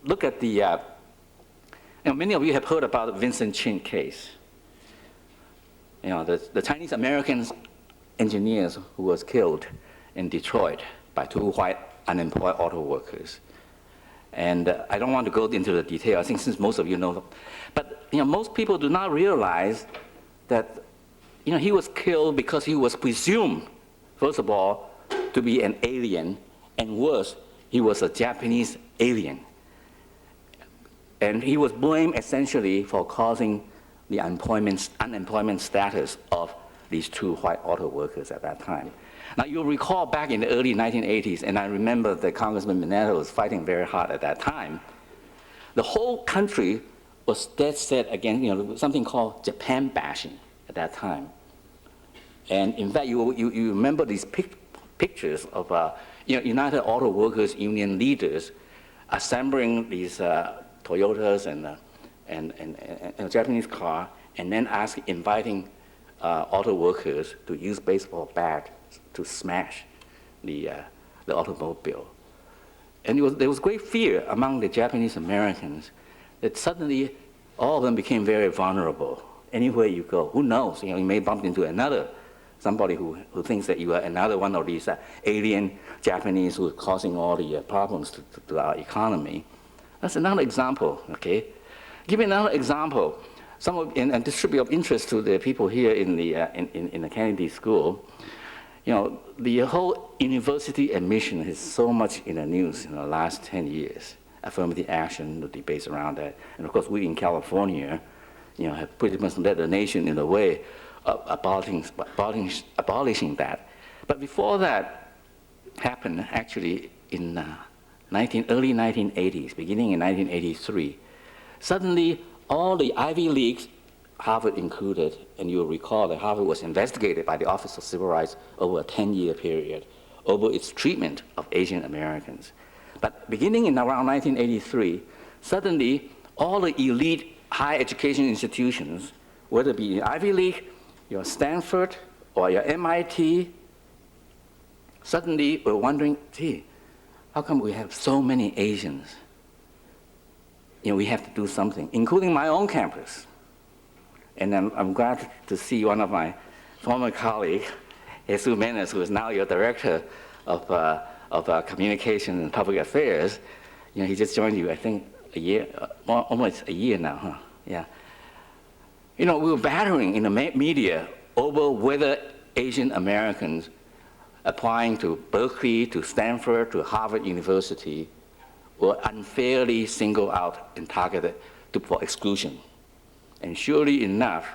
Speaker 3: look at the, many of you have heard about the Vincent Cheng case. The Chinese American engineers who was killed in Detroit by two white unemployed auto workers. And I don't want to go into the detail, I think since most of you know. But most people do not realize that he was killed because he was presumed, first of all, to be an alien, and worse, he was a Japanese alien. And he was blamed essentially for causing the unemployment status of these two white auto workers at that time. Now, you'll recall back in the early 1980s, and I remember that Congressman Menace was fighting very hard at that time, the whole country was dead set against something called Japan bashing at that time. And in fact, you remember these pictures of United Auto Workers Union leaders assembling these Toyotas and Japanese car, and then inviting auto workers to use baseball bat to smash the automobile. And there was great fear among the Japanese Americans that suddenly all of them became very vulnerable. Anywhere you go, who knows? You may bump into somebody who thinks that you are another one of these alien Japanese who are causing all the problems to our economy. That's another example, okay? Give me another example. And this should be of interest to the people here in the Kennedy School. The whole university admission is so much in the news in the last 10 years. affirmative action, the debates around that. And of course, we in California, have pretty much led the nation in a way of abolishing that. But before that happened, actually in early 1980s, beginning in 1983, suddenly all the Ivy Leagues, Harvard included, and you'll recall that Harvard was investigated by the Office of Civil Rights over a 10-year period over its treatment of Asian Americans. But beginning in around 1983, suddenly all the elite higher education institutions, whether it be the Ivy League, your Stanford, or your MIT, suddenly were wondering, gee, how come we have so many Asians? We have to do something, including my own campus. And I'm glad to see one of my former colleagues, ESRI Menace, who is now your director of communication and public affairs. He just joined you, I think, almost a year now, huh? Yeah. We were battering in the media over whether Asian Americans applying to Berkeley, to Stanford, to Harvard University were unfairly singled out and targeted for exclusion. And surely enough,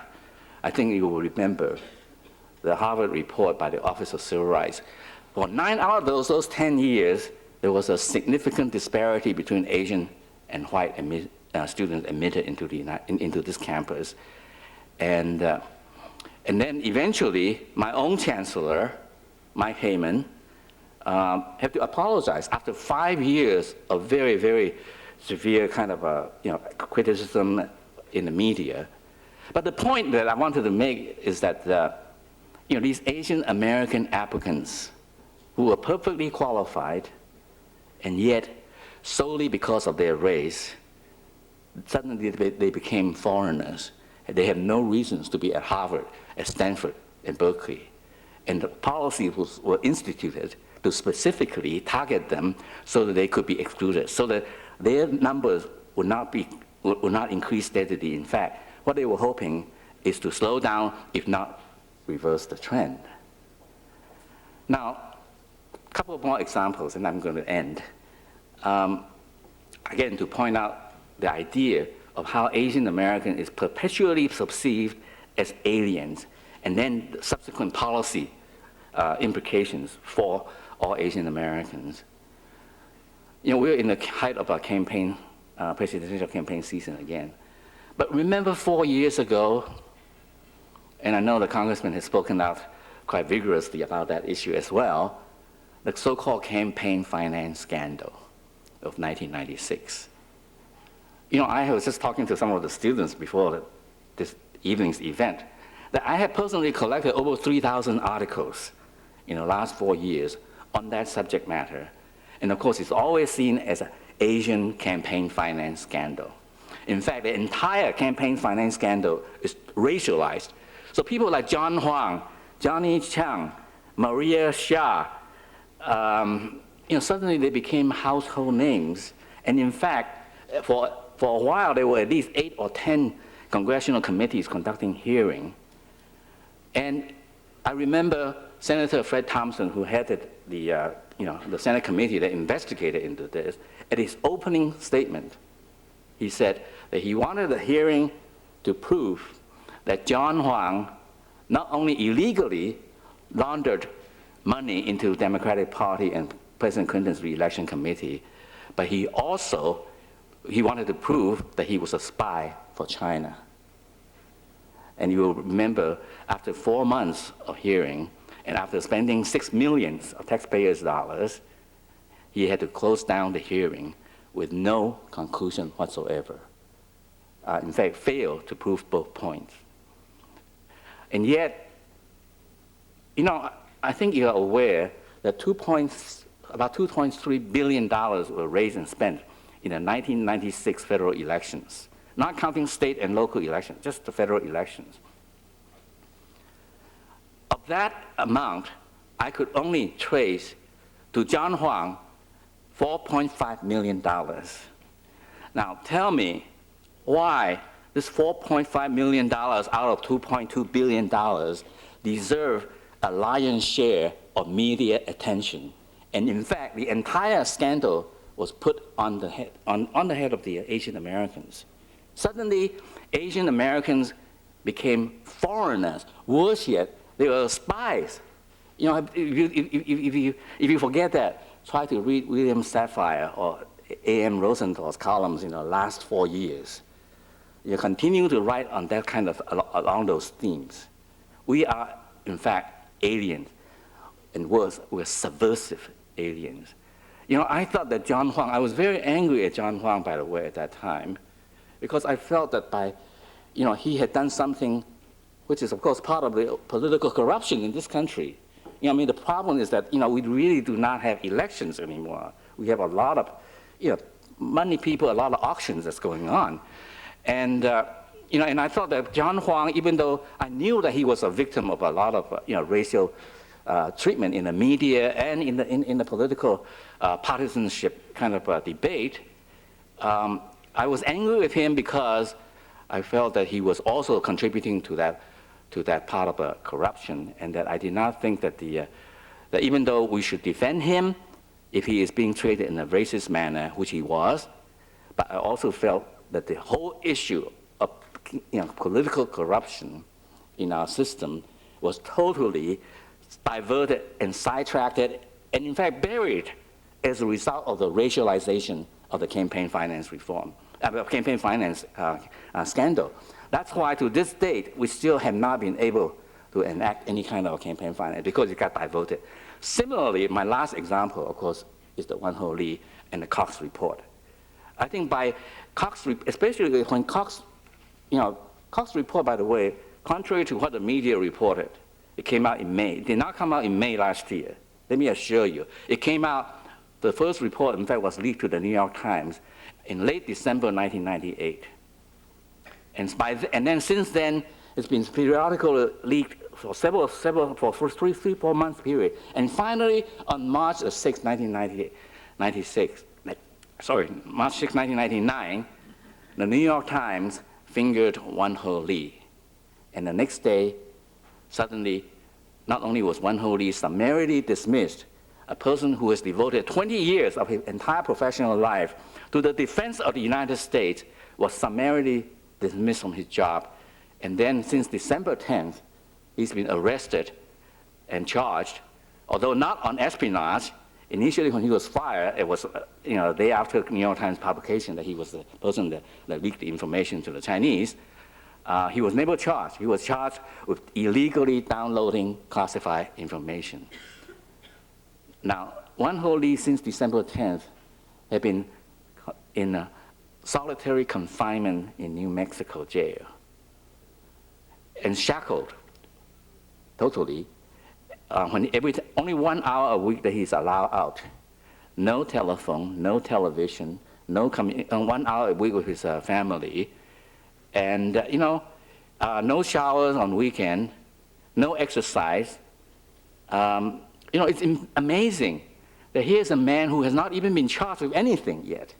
Speaker 3: I think you will remember the Harvard report by the Office of Civil Rights. For 9 out of those 10 years, there was a significant disparity between Asian and white students admitted into this campus. And then eventually, my own chancellor, Mike Heyman, had to apologize after 5 years of very, very severe kind of criticism in the media. But the point that I wanted to make is that these Asian American applicants who were perfectly qualified, and yet solely because of their race, suddenly they became foreigners. They have no reasons to be at Harvard, at Stanford, and Berkeley. And the policies were instituted to specifically target them so that they could be excluded, so that their numbers would not increase steadily. In fact, what they were hoping is to slow down, if not reverse the trend. Now, a couple of more examples, and I'm going to end. Again, to point out the idea of how Asian American is perpetually perceived as aliens, and then the subsequent policy implications for all Asian Americans. We're in the height of our campaign, presidential campaign season again. But remember 4 years ago, and I know the congressman has spoken out quite vigorously about that issue as well, the so-called campaign finance scandal of 1996. I was just talking to some of the students before this evening's event, that I had personally collected over 3,000 articles in the last 4 years on that subject matter. And of course, it's always seen as an Asian campaign finance scandal. In fact, the entire campaign finance scandal is racialized. So people like John Huang, Johnny Chiang, Maria Shah, suddenly they became household names. And in fact, for a while, there were at least 8 or 10 congressional committees conducting hearings. And I remember Senator Fred Thompson, who headed the Senate committee that investigated into this, at his opening statement, he said that he wanted the hearing to prove that John Huang not only illegally laundered money into the Democratic Party and President Clinton's re-election committee, but he wanted to prove that he was a spy for China. And you will remember, after 4 months of hearing, and after spending $6 million of taxpayers' dollars, he had to close down the hearing with no conclusion whatsoever. In fact, failed to prove both points. And yet, I think you're aware that about $2.3 billion were raised and spent in the 1996 federal elections, not counting state and local elections, just the federal elections. Of that amount, I could only trace to John Huang $4.5 million. Now tell me why this $4.5 million out of $2.2 billion deserve a lion's share of media attention. And in fact, the entire scandal was put on the head of the Asian Americans. Suddenly, Asian Americans became foreigners. Worse yet, they were spies. You know, if you forget that, try to read William Sapphire or A.M. Rosenthal's columns in the last 4 years. You continue to write on that kind of, along those themes. We are, in fact, aliens, and worse, we're subversive aliens. You know, I thought that John Huang, I was very angry at John Huang, by the way, at that time, because I felt that he had done something which is, of course, part of the political corruption in this country. You know, I mean, the problem is that, we really do not have elections anymore. We have a lot of, money people, a lot of auctions that's going on. And, and I thought that John Huang, even though I knew that he was a victim of a lot of, racial treatment in the media and in the political partisanship kind of debate, I was angry with him because I felt that he was also contributing to that part of corruption, and that I did not think that that even though we should defend him if he is being treated in a racist manner, which he was, but I also felt that the whole issue of political corruption in our system was totally diverted and sidetracked and in fact buried as a result of the racialization of the campaign finance reform, campaign finance scandal. That's why to this date, we still have not been able to enact any kind of campaign finance because it got diverted. Similarly, my last example, of course, is the Wan-Ho Lee and the Cox report. I think by Cox, especially when Cox report, by the way, contrary to what the media reported, it came out in May. It did not come out in May last year. Let me assure you. It came out, the first report, in fact, was leaked to the New York Times in late December 1998. And then since then, it's been periodically leaked for for 4 months period. And finally, on March 6, 1999, the New York Times fingered Wan-Ho Lee. And the next day, suddenly, not only was Wan-Ho Lee summarily dismissed, a person who has devoted 20 years of his entire professional life to the defense of the United States was summarily dismissed from his job. And then since December 10th, he's been arrested and charged, although not on espionage. Initially, when he was fired, it was the day after New York Times publication that he was the person that leaked the information to the Chinese. He was never charged. He was charged with illegally downloading classified information. Now, Wan-Ho Lee, since December 10th, had been in solitary confinement in New Mexico jail and shackled totally. Only 1 hour a week that he's allowed out. No telephone, no television, 1 hour a week with his family, and no showers on weekend, no exercise. It's amazing that here's a man who has not even been charged with anything yet,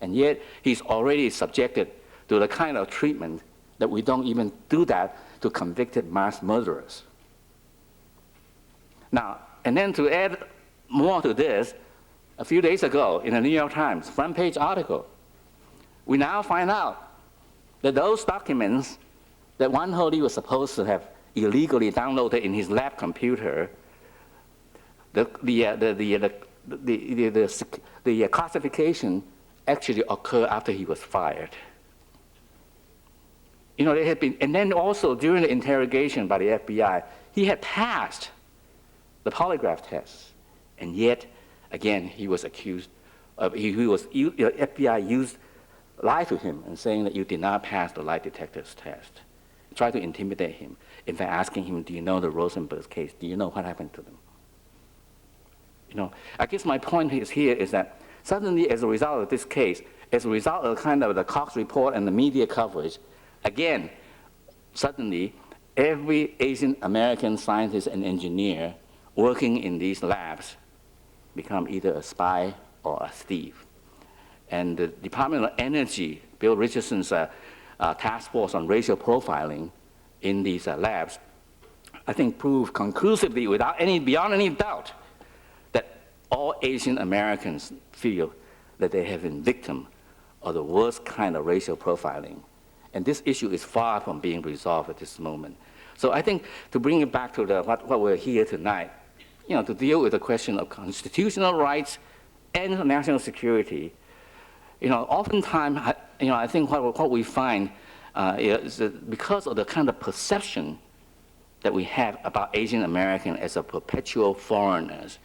Speaker 3: and yet he's already subjected to the kind of treatment that we don't even do that to convicted mass murderers. Now, and then to add more to this, a few days ago in the New York Times front page article, we now find out that those documents that Wan-Ho Lee was supposed to have illegally downloaded in his lab computer, the classification actually occurred after he was fired. They had been, and then also during the interrogation by the FBI, he had passed the polygraph test, and yet, again, he was accused of, FBI lied to him and saying that you did not pass the lie detector's test. Tried to intimidate him. In fact, asking him, do you know the Rosenberg case? Do you know what happened to them? I guess my point is that suddenly, as a result of this case, as a result of kind of the Cox report and the media coverage, again, suddenly, every Asian American scientist and engineer working in these labs become either a spy or a thief. And the Department of Energy, Bill Richardson's task force on racial profiling in these labs, I think proved conclusively, beyond any doubt, that all Asian Americans feel that they have been victim of the worst kind of racial profiling. And this issue is far from being resolved at this moment. So I think to bring it back to what we're here tonight, to deal with the question of constitutional rights and national security, oftentimes, I think what we find is that because of the kind of perception that we have about Asian American as a perpetual foreigners,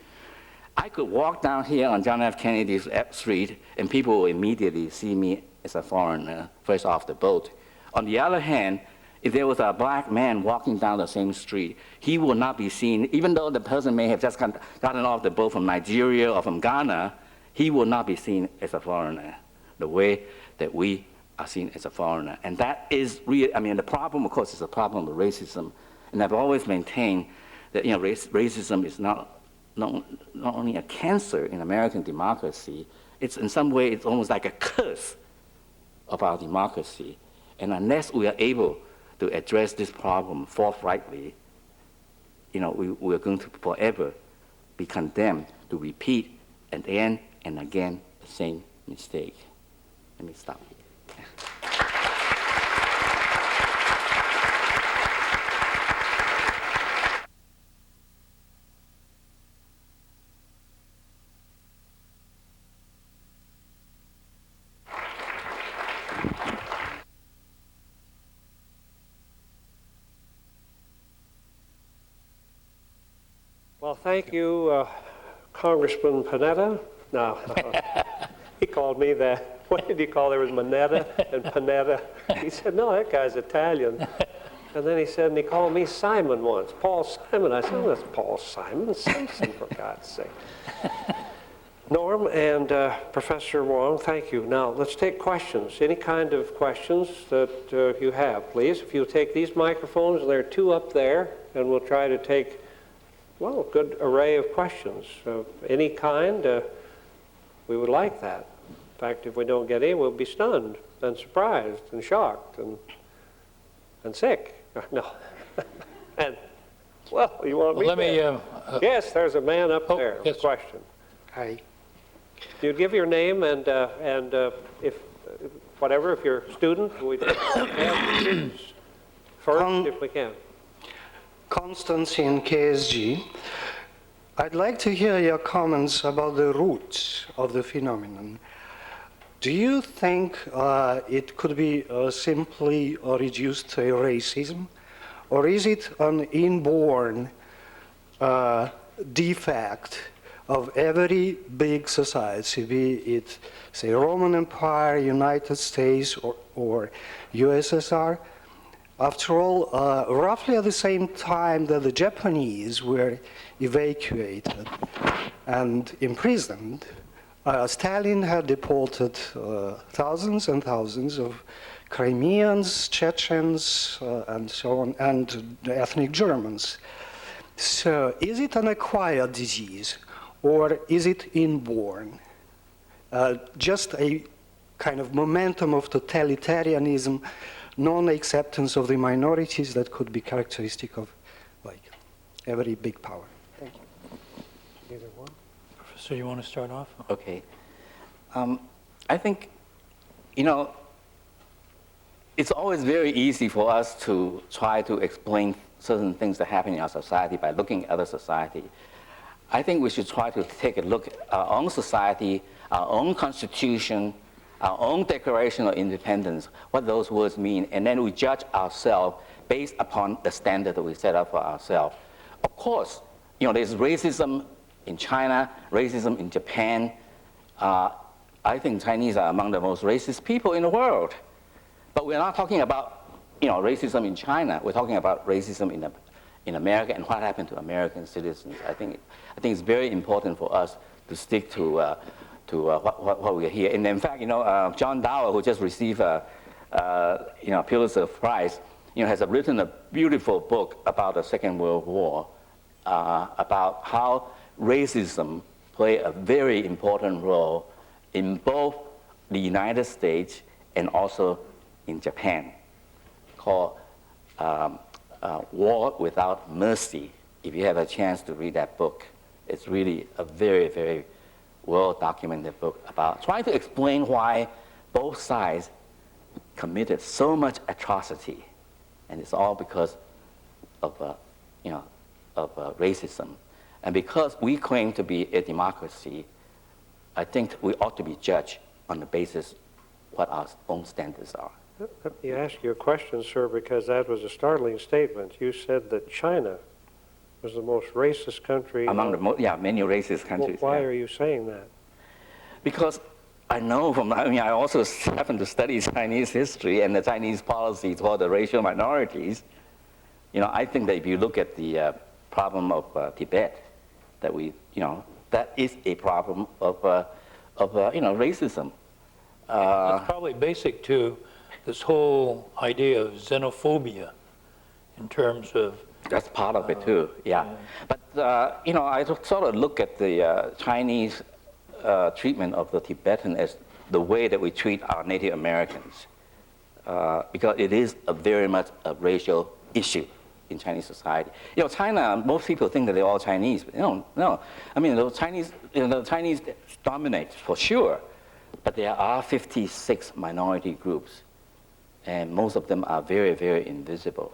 Speaker 3: I could walk down here on John F. Kennedy's Street and people will immediately see me as a foreigner, fresh off the boat. On the other hand, if there was a black man walking down the same street, he will not be seen, even though the person may have just gotten off the boat from Nigeria or from Ghana, he will not be seen as a foreigner the way that we are seen as a foreigner. And that is really, the problem, of course, is a problem of racism. And I've always maintained that racism is not only a cancer in American democracy, it's in some way, it's almost like a curse of our democracy. And unless we are able to address this problem forthrightly, we are going to forever be condemned to repeat again and again the same mistake. Let me stop.
Speaker 1: Well, thank you, Congressman Panetta. No, he called me that. What did he call? There was Manetta and Panetta. He said, no, that guy's Italian. And then he called me Simon once, Paul Simon. I said, oh, that's Paul Simon Simpson, for God's sake. Norm and Professor Wong, thank you. Now, let's take questions. Any kind of questions that you have, please. If you'll take these microphones, there are two up there, and we'll try to take, well, a good array of questions of any kind. We would like that. In fact, if we don't get any, we'll be stunned and surprised and shocked and sick. No. And, well, you want me
Speaker 2: Let me,
Speaker 1: yes, there's a man up there with
Speaker 2: yes.
Speaker 1: a question.
Speaker 4: Hi.
Speaker 1: You'd give your name and if whatever, if you're a student, we'd have students first if we can.
Speaker 4: Constantine, KSG. I'd like to hear your comments about the roots of the phenomenon. Do you think it could be simply reduced to racism, or is it an inborn defect of every big society, be it, say, Roman Empire, United States, or USSR? After all, roughly at the same time that the Japanese were evacuated and imprisoned, Stalin had deported thousands and thousands of Crimeans, Chechens, and so on, and ethnic Germans. So is it an acquired disease, or is it inborn? Just a kind of momentum of totalitarianism, non-acceptance of the minorities that could be characteristic of, like, every big power. Thank you.
Speaker 1: Either one.
Speaker 2: Professor, you want to start off?
Speaker 3: Okay. I think, it's always very easy for us to try to explain certain things that happen in our society by looking at other society. I think we should try to take a look at our own society, our own constitution, our own Declaration of Independence, what those words mean, and then we judge ourselves based upon the standard that we set up for ourselves. Of course, there's racism in China, racism in Japan. I think Chinese are among the most racist people in the world. But we're not talking about, racism in China. We're talking about racism in America and what happened to American citizens. I think it's very important for us to stick to what we are here. And in fact, John Dower, who just received a Pulitzer Prize, has written a beautiful book about the Second World War, about how racism played a very important role in both the United States and also in Japan, called War Without Mercy. If you have a chance to read that book, it's really a very, very well-documented book about trying to explain why both sides committed so much atrocity, and it's all because of, racism. And because we claim to be a democracy, I think we ought to be judged on the basis what our own standards are.
Speaker 1: Let me ask you a question, sir, because that was a startling statement. You said that China was the most racist country.
Speaker 3: Among many racist countries.
Speaker 1: Well, why
Speaker 3: yeah.
Speaker 1: are you saying that?
Speaker 3: Because I know I also happen to study Chinese history and the Chinese policy toward the racial minorities. I think that if you look at the problem of Tibet, that is a problem of racism.
Speaker 2: That's probably basic to this whole idea of xenophobia in terms of.
Speaker 3: That's part of it too, yeah. But, I sort of look at the Chinese treatment of the Tibetan as the way that we treat our Native Americans, because it is very much a racial issue in Chinese society. China, most people think that they're all Chinese, but no. I mean, the Chinese dominate for sure, but there are 56 minority groups, and most of them are very, very invisible,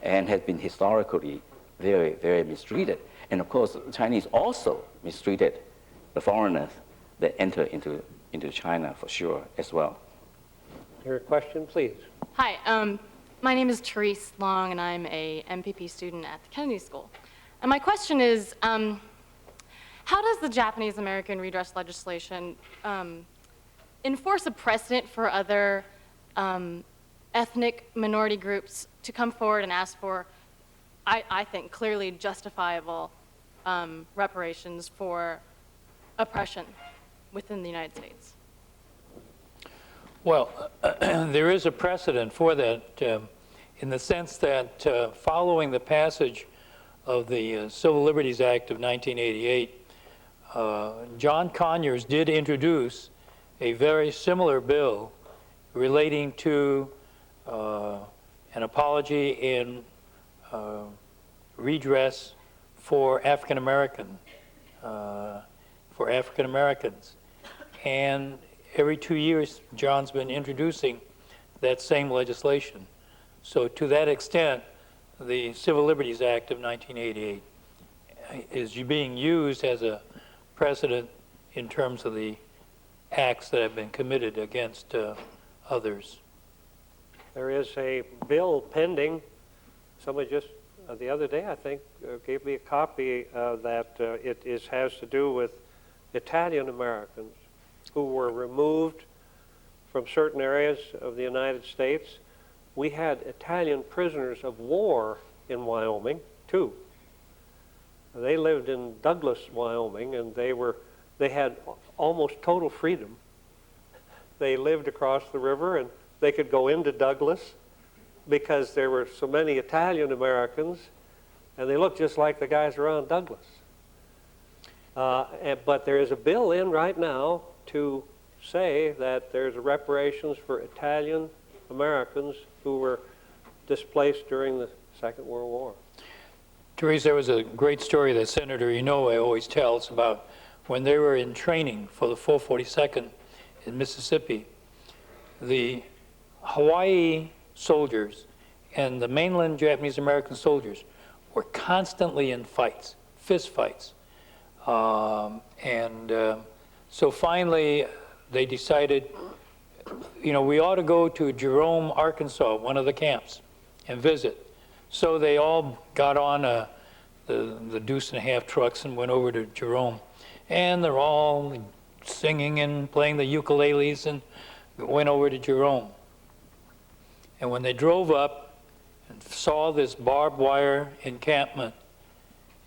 Speaker 3: and have been historically very, very mistreated. And of course, the Chinese also mistreated the foreigners that enter into China for sure as well.
Speaker 1: Your question, please.
Speaker 5: Hi, my name is Therese Long, and I'm a MPP student at the Kennedy School. And my question is, how does the Japanese-American redress legislation enforce a precedent for other ethnic minority groups to come forward and ask for, I think, clearly justifiable reparations for oppression within the United States?
Speaker 2: Well, there is a precedent for that in the sense that following the passage of the Civil Liberties Act of 1988, John Conyers did introduce a very similar bill relating to an apology and redress for African Americans. And every 2 years, John's been introducing that same legislation. So to that extent, the Civil Liberties Act of 1988 is being used as a precedent in terms of the acts that have been committed against others.
Speaker 1: There is a bill pending. Somebody just the other day, I think, gave me a copy that has to do with Italian Americans who were removed from certain areas of the United States. We had Italian prisoners of war in Wyoming, too. They lived in Douglas, Wyoming, and they had almost total freedom. They lived across the river, and they could go into Douglas because there were so many Italian Americans, and they looked just like the guys around Douglas. But there is a bill in right now to say that there's reparations for Italian Americans who were displaced during the Second World War.
Speaker 2: Therese, there was a great story that Senator Inoue always tells about when they were in training for the 442nd in Mississippi. The Hawaii soldiers and the mainland Japanese American soldiers were constantly in fights, fist fights. So finally they decided, we ought to go to Jerome, Arkansas, one of the camps, and visit. So they all got on the deuce and a half trucks and went over to Jerome. And they're all singing and playing the ukuleles and went over to Jerome. And when they drove up and saw this barbed wire encampment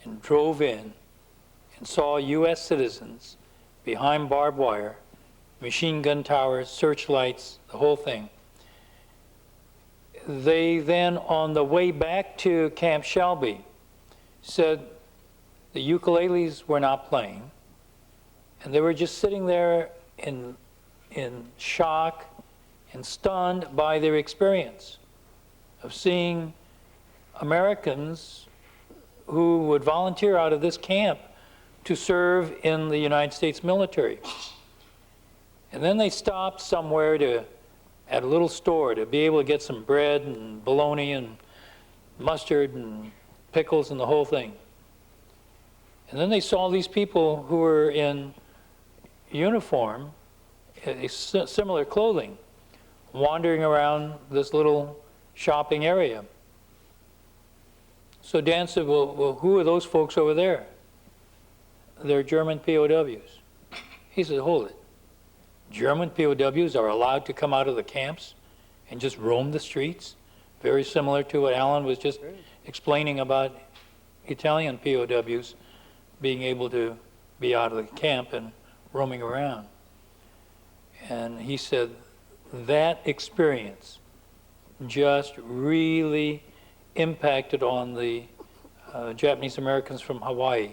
Speaker 2: and drove in and saw U.S. citizens behind barbed wire, machine gun towers, searchlights, the whole thing, they then, on the way back to Camp Shelby, said the ukuleles were not playing, and they were just sitting there in shock and stunned by their experience of seeing Americans who would volunteer out of this camp to serve in the United States military. And then they stopped somewhere at a little store to be able to get some bread and bologna and mustard and pickles and the whole thing. And then they saw these people who were in uniform, similar clothing, wandering around this little shopping area. So Dan said, well, who are those folks over there? They're German POWs. He said, hold it. German POWs are allowed to come out of the camps and just roam the streets? Very similar to what Alan was just explaining about Italian POWs being able to be out of the camp and roaming around. And he said that experience just really impacted on the Japanese Americans from Hawaii,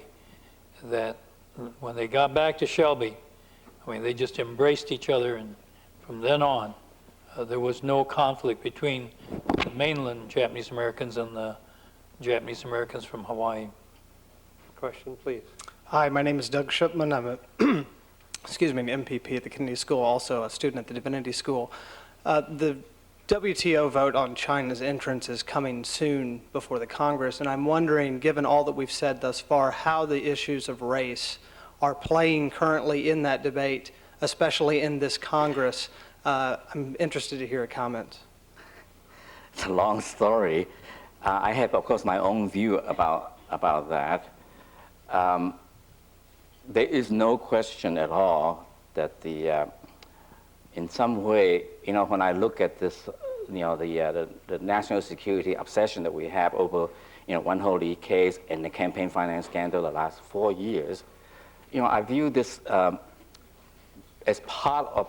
Speaker 2: that when they got back to Shelby, I mean, they just embraced each other, and from then on, there was no conflict between the mainland Japanese Americans and the Japanese Americans from Hawaii.
Speaker 1: Question, please.
Speaker 6: Hi, my name is Doug Shipman. I'm a excuse me, an MPP at the Kennedy School, also a student at the Divinity School. The WTO vote on China's entrance is coming soon before the Congress, and I'm wondering, given all that we've said thus far, how the issues of race are playing currently in that debate, especially in this Congress. I'm interested to hear a comment.
Speaker 3: It's a long story. I have, of course, my own view about that. There is no question at all that in some way, when I look at this, the national security obsession that we have over, one holy case and the campaign finance scandal the last 4 years, I view this as part of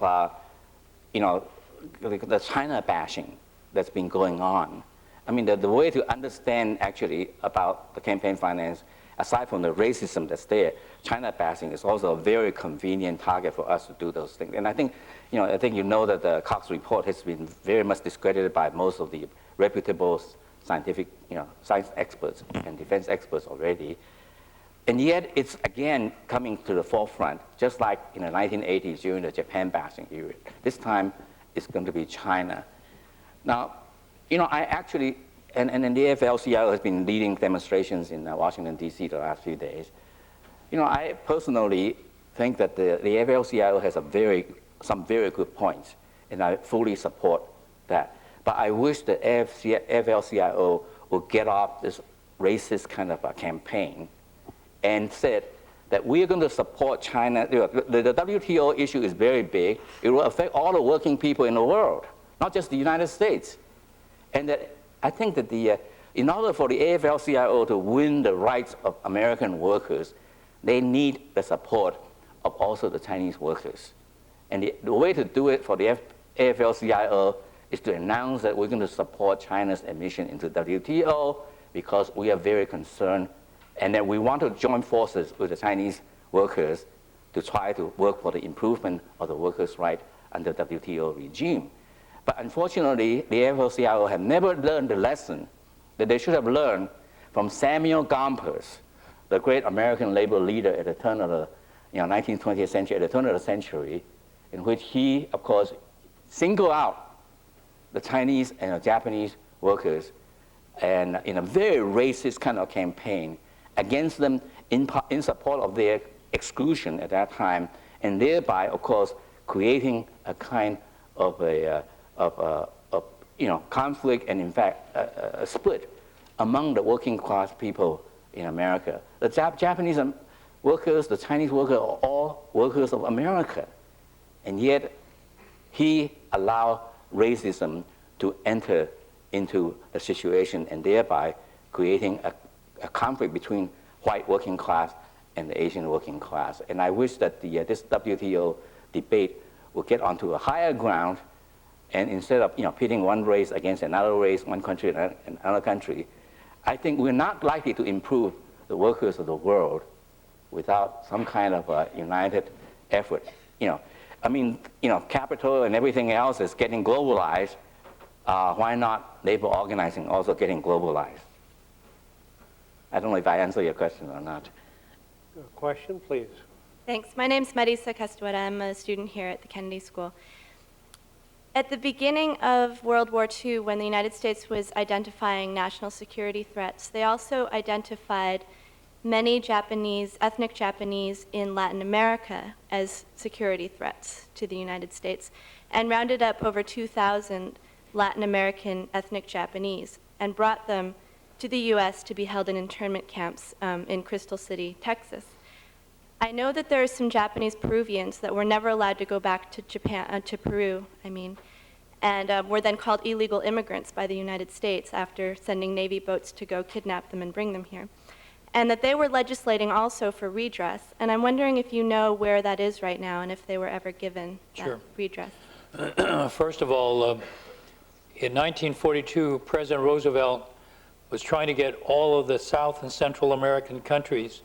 Speaker 3: the China bashing that's been going on. I mean, the way to understand actually about the campaign finance, aside from the racism that's there, China bashing is also a very convenient target for us to do those things. And I think, that the Cox report has been very much discredited by most of the reputable scientific, science experts and defense experts already. And yet it's again coming to the forefront, just like in the 1980s during the Japan bashing period. This time it's going to be China. Now, I actually, and the AFL-CIO has been leading demonstrations in Washington, D.C. the last few days. I personally think that the AFL-CIO has some very good points, and I fully support that. But I wish the AFL-CIO would get off this racist kind of a campaign and said that we are going to support China. The WTO issue is very big. It will affect all the working people in the world, not just the United States. And that I think that in order for the AFL-CIO to win the rights of American workers, they need the support of also the Chinese workers. And the way to do it for the AFL-CIO is to announce that we're going to support China's admission into WTO because we are very concerned, and that we want to join forces with the Chinese workers to try to work for the improvement of the workers' rights under WTO regime. But unfortunately, the AFL-CIO have never learned the lesson that they should have learned from Samuel Gompers, the great American labor leader at the turn of the 19th, 20th century, at the turn of the century, in which he, of course, singled out the Chinese and the Japanese workers, and in a very racist kind of campaign against them in support of their exclusion at that time, and thereby, of course, creating a kind of conflict and, in fact, a split among the working class people in America. The Japanese workers, the Chinese workers are all workers of America. And yet, he allowed racism to enter into the situation and thereby creating a conflict between white working class and the Asian working class. And I wish that this WTO debate will get onto a higher ground, and instead of pitting one race against another race, one country and another country, I think we're not likely to improve the workers of the world without some kind of a united effort. Capital and everything else is getting globalized. Why not labor organizing also getting globalized? I don't know if I answer your question or not.
Speaker 1: Question, please.
Speaker 7: Thanks. My name's Marisa Castuera. I'm a student here at the Kennedy School. At the beginning of World War II, when the United States was identifying national security threats, they also identified many Japanese, ethnic Japanese in Latin America as security threats to the United States, and rounded up over 2,000 Latin American ethnic Japanese and brought them to the U.S. to be held in internment camps in Crystal City, Texas. I know that there are some Japanese Peruvians that were never allowed to go back to Japan, to Peru, and were then called illegal immigrants by the United States after sending Navy boats to go kidnap them and bring them here. And that they were legislating also for redress. And I'm wondering if you know where that is right now and if they were ever given that redress.
Speaker 2: First of all, in 1942, President Roosevelt was trying to get all of the South and Central American countries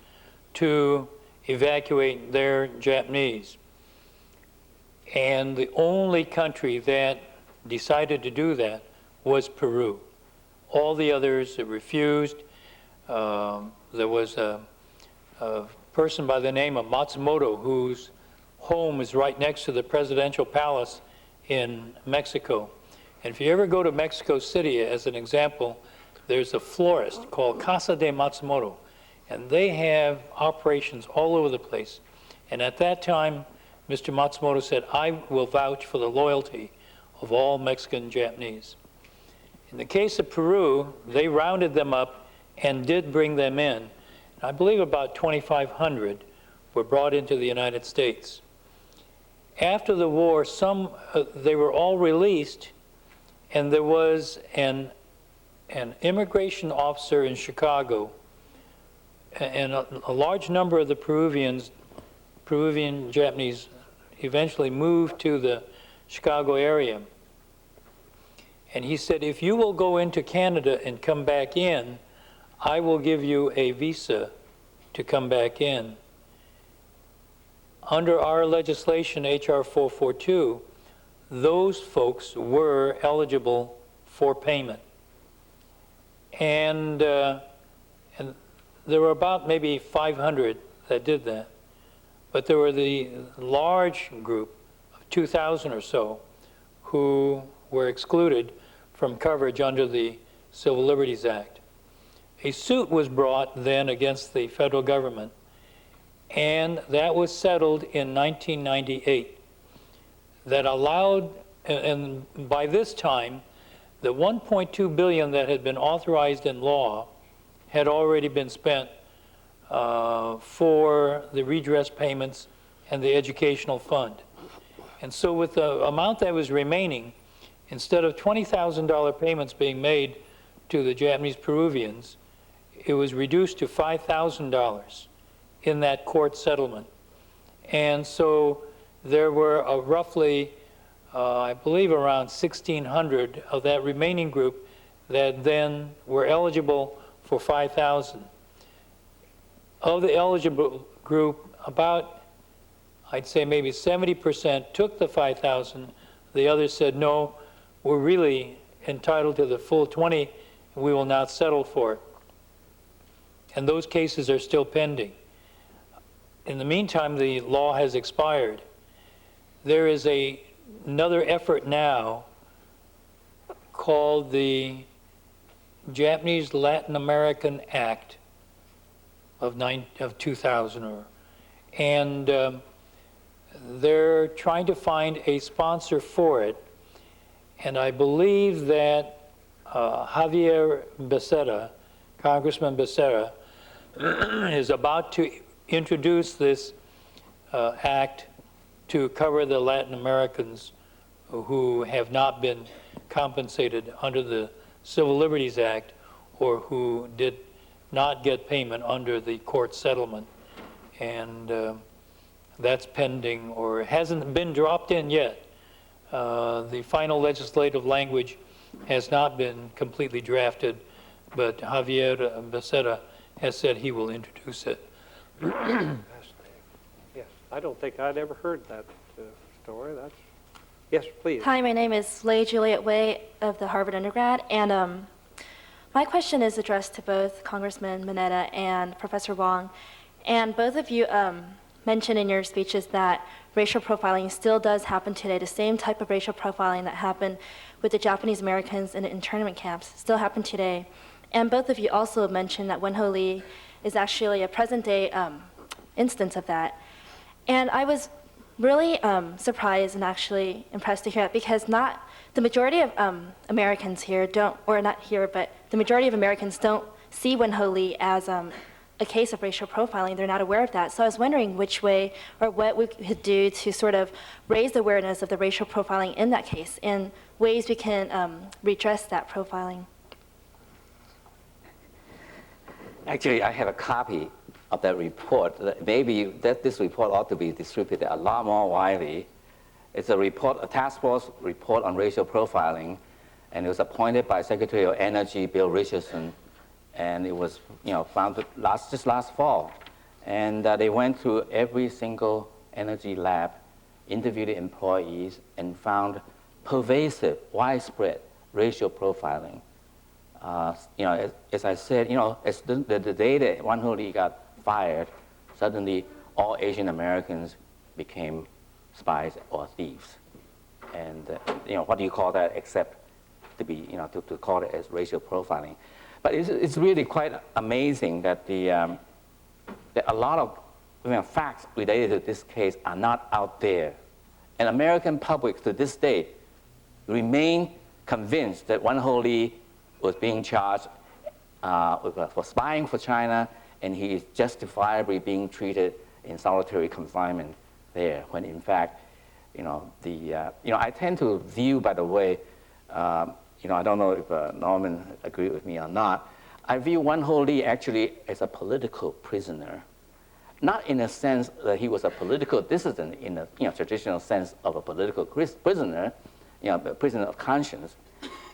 Speaker 2: to evacuate their Japanese. And the only country that decided to do that was Peru. All the others refused. There was a person by the name of Matsumoto whose home is right next to the presidential palace in Mexico. And if you ever go to Mexico City, as an example, there's a florist called Casa de Matsumoto, and they have operations all over the place. And at that time, Mr. Matsumoto said, I will vouch for the loyalty of all Mexican Japanese. In the case of Peru, they rounded them up and did bring them in. I believe about 2,500 were brought into the United States. After the war, they were all released, and there was an immigration officer in Chicago, and a large number of the Peruvian Japanese eventually moved to the Chicago area. And he said, if you will go into Canada and come back in, I will give you a visa to come back in. Under our legislation, H.R. 442, those folks were eligible for payment. And there were about maybe 500 that did that. But there were the large group of 2,000 or so who were excluded from coverage under the Civil Liberties Act. A suit was brought then against the federal government, and that was settled in 1998. That allowed, and by this time, the $1.2 billion that had been authorized in law had already been spent for the redress payments and the educational fund. And so with the amount that was remaining, instead of $20,000 payments being made to the Japanese Peruvians, it was reduced to $5,000 in that court settlement. And so there were roughly, I believe around 1,600 of that remaining group that then were eligible for $5,000. Of the eligible group, about, I'd say maybe 70% took the $5,000. The others said, no, we're really entitled to the full 20, and we will not settle for it. And those cases are still pending. In the meantime, the law has expired. There is another effort now called the Japanese Latin American Act of 2000, and they're trying to find a sponsor for it. And I believe that Javier Becerra, Congressman Becerra, is about to introduce this act to cover the Latin Americans who have not been compensated under the Civil Liberties Act or who did not get payment under the court settlement. And that's pending or hasn't been dropped in yet. The final legislative language has not been completely drafted, but Javier Becerra has said he will introduce it.
Speaker 1: Yes, I don't think I'd ever heard that story. Yes, please.
Speaker 8: Hi, my name is Leigh Juliet Way of the Harvard undergrad, and my question is addressed to both Congressman Mineta and Professor Wong. And both of you mentioned in your speeches that racial profiling still does happen today. The same type of racial profiling that happened with the Japanese Americans in the internment camps still happen today. And both of you also mentioned that Wen-Ho Lee is actually a present-day instance of that. And I was really surprised and actually impressed to hear that, because not the majority of Americans here don't, or not here, but the majority of Americans don't see Wen-Ho Lee as a case of racial profiling. They're not aware of that. So I was wondering which way or what we could do to sort of raise the awareness of the racial profiling in that case, and ways we can redress that profiling.
Speaker 3: Actually, I have a copy of that report. Maybe this report ought to be distributed a lot more widely. It's a report, a task force report on racial profiling, and it was appointed by Secretary of Energy Bill Richardson, and it was founded just last fall. And they went through every single energy lab, interviewed the employees, and found pervasive, widespread racial profiling. As I said, as the day that Wen-Ho Lee got fired, suddenly all Asian Americans became spies or thieves. And what do you call that except to be, to call it as racial profiling? But it's really quite amazing that that a lot of facts related to this case are not out there. And American public to this day remain convinced that Wen-Ho Lee was being charged for spying for China, and he is justifiably being treated in solitary confinement there, when in fact, I tend to view, by the way, I don't know if Norman agreed with me or not, I view Wen-Ho Lee actually as a political prisoner. Not in a sense that he was a political dissident in a traditional sense of a political prisoner, a prisoner of conscience,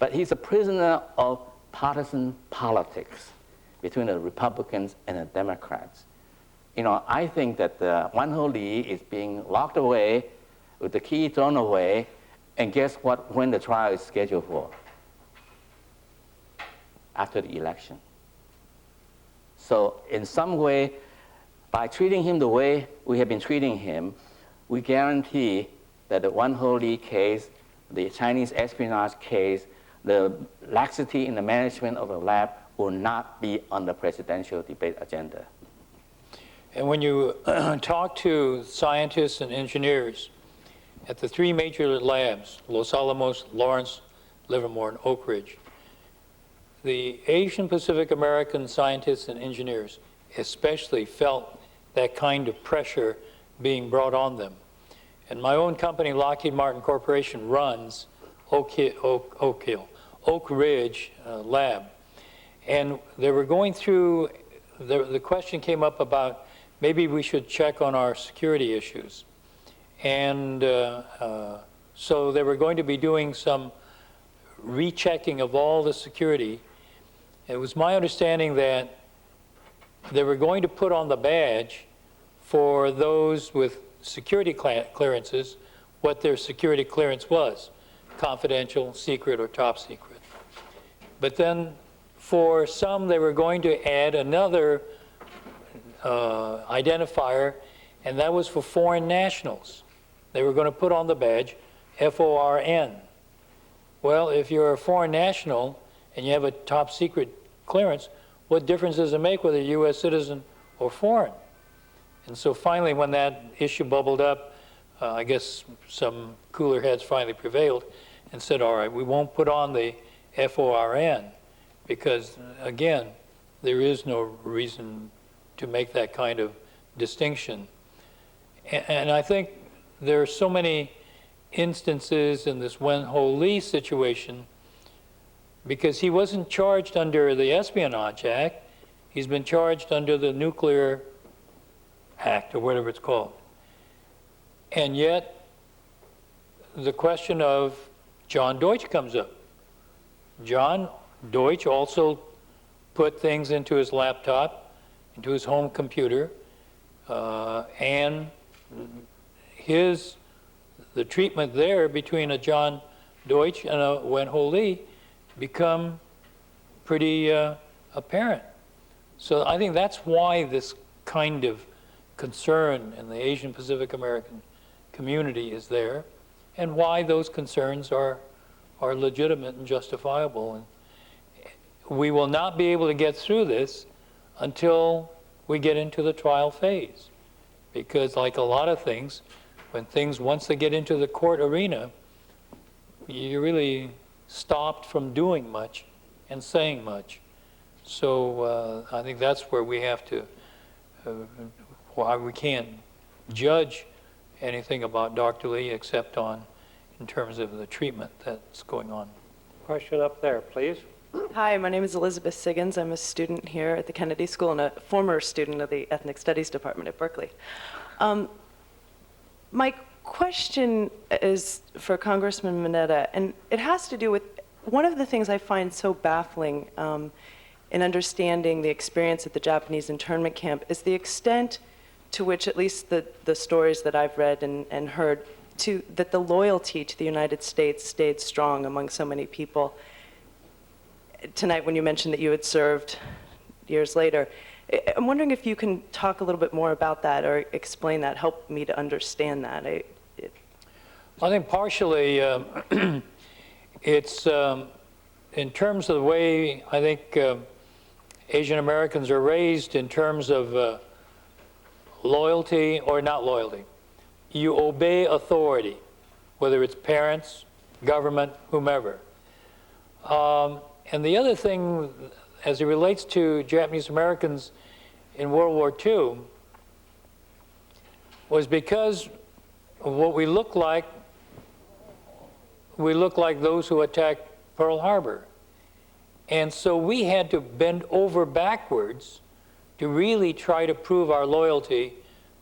Speaker 3: but he's a prisoner of partisan politics between the Republicans and the Democrats. I think that Wen-Ho Lee is being locked away with the key thrown away, and guess what? When the trial is scheduled for? After the election. So in some way, by treating him the way we have been treating him, we guarantee that the Wen-Ho Lee case, the Chinese espionage case, the laxity in the management of the lab will not be on the presidential debate agenda.
Speaker 2: And when you talk to scientists and engineers at the three major labs, Los Alamos, Lawrence, Livermore, and Oak Ridge, the Asian Pacific American scientists and engineers especially felt that kind of pressure being brought on them. And my own company, Lockheed Martin Corporation, runs Oak Ridge lab. And they were going through, the question came up about maybe we should check on our security issues. And so they were going to be doing some rechecking of all the security. It was my understanding that they were going to put on the badge for those with security clearances what their security clearance was, confidential, secret, or top secret. But then for some, they were going to add another identifier, and that was for foreign nationals. They were going to put on the badge FORN. Well, if you're a foreign national and you have a top secret clearance, what difference does it make whether you're a U.S. citizen or foreign? And so finally, when that issue bubbled up, I guess some cooler heads finally prevailed and said, all right, we won't put on the FORN because, again, there is no reason to make that kind of distinction. And I think there are so many instances in this Wen-Ho Lee situation because he wasn't charged under the Espionage Act. He's been charged under the Nuclear Act, or whatever it's called. And yet, the question of John Deutsch comes up. John Deutsch also put things into his laptop, into his home computer, and the treatment there between a John Deutsch and a Wen-Ho Lee become pretty apparent. So I think that's why this kind of concern in the Asian Pacific American community is there, and why those concerns are legitimate and justifiable. And we will not be able to get through this until we get into the trial phase. Because like a lot of things, once they get into the court arena, you're really stopped from doing much and saying much. So I think that's where we have to, why we can't judge anything about Dr. Lee except in terms of the treatment that's going on.
Speaker 1: Question up there, please.
Speaker 9: Hi, my name is Elizabeth Siggins. I'm a student here at the Kennedy School and a former student of the Ethnic Studies Department at Berkeley. My question is for Congressman Mineta, and it has to do with one of the things I find so baffling in understanding the experience at the Japanese internment camp is the extent to which, at least the stories that I've read and heard, that the loyalty to the United States stayed strong among so many people. Tonight, when you mentioned that you had served years later, I'm wondering if you can talk a little bit more about that or explain that, help me to understand that.
Speaker 2: I think partially it's in terms of the way I think Asian Americans are raised in terms of loyalty or not loyalty. You obey authority, whether it's parents, government, whomever. And the other thing, as it relates to Japanese Americans in World War II, was because of what we look like those who attacked Pearl Harbor. And so we had to bend over backwards to really try to prove our loyalty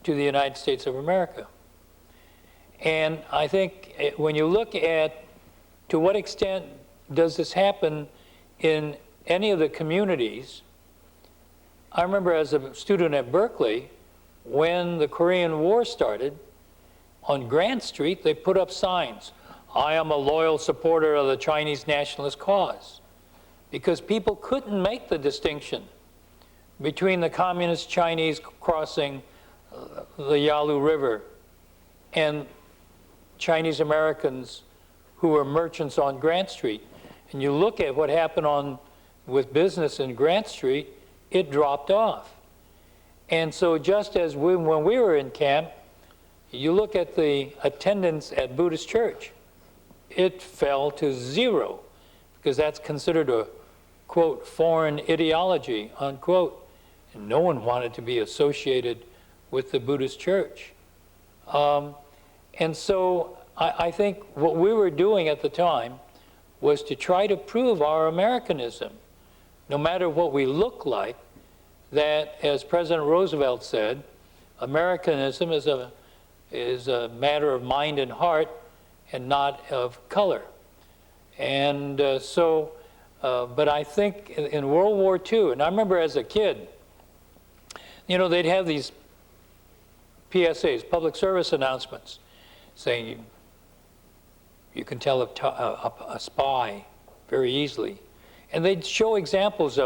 Speaker 2: to the United States of America. And I think when you look at to what extent does this happen in any of the communities, I remember as a student at Berkeley, when the Korean War started, on Grant Street, they put up signs, "I am a loyal supporter of the Chinese nationalist cause," because people couldn't make the distinction between the communist Chinese crossing the Yalu River and Chinese Americans who were merchants on Grant Street. And you look at what happened with business in Grant Street, it dropped off. And so just as when we were in camp, you look at the attendance at Buddhist church, it fell to 0, because that's considered a, quote, foreign ideology, unquote. And no one wanted to be associated with the Buddhist church. And so I think what we were doing at the time was to try to prove our Americanism, no matter what we look like, that, as President Roosevelt said, Americanism is a matter of mind and heart and not of color. And but I think in World War II, and I remember as a kid, you know, they'd have these PSAs, public service announcements, saying you can tell a spy very easily. And they'd show examples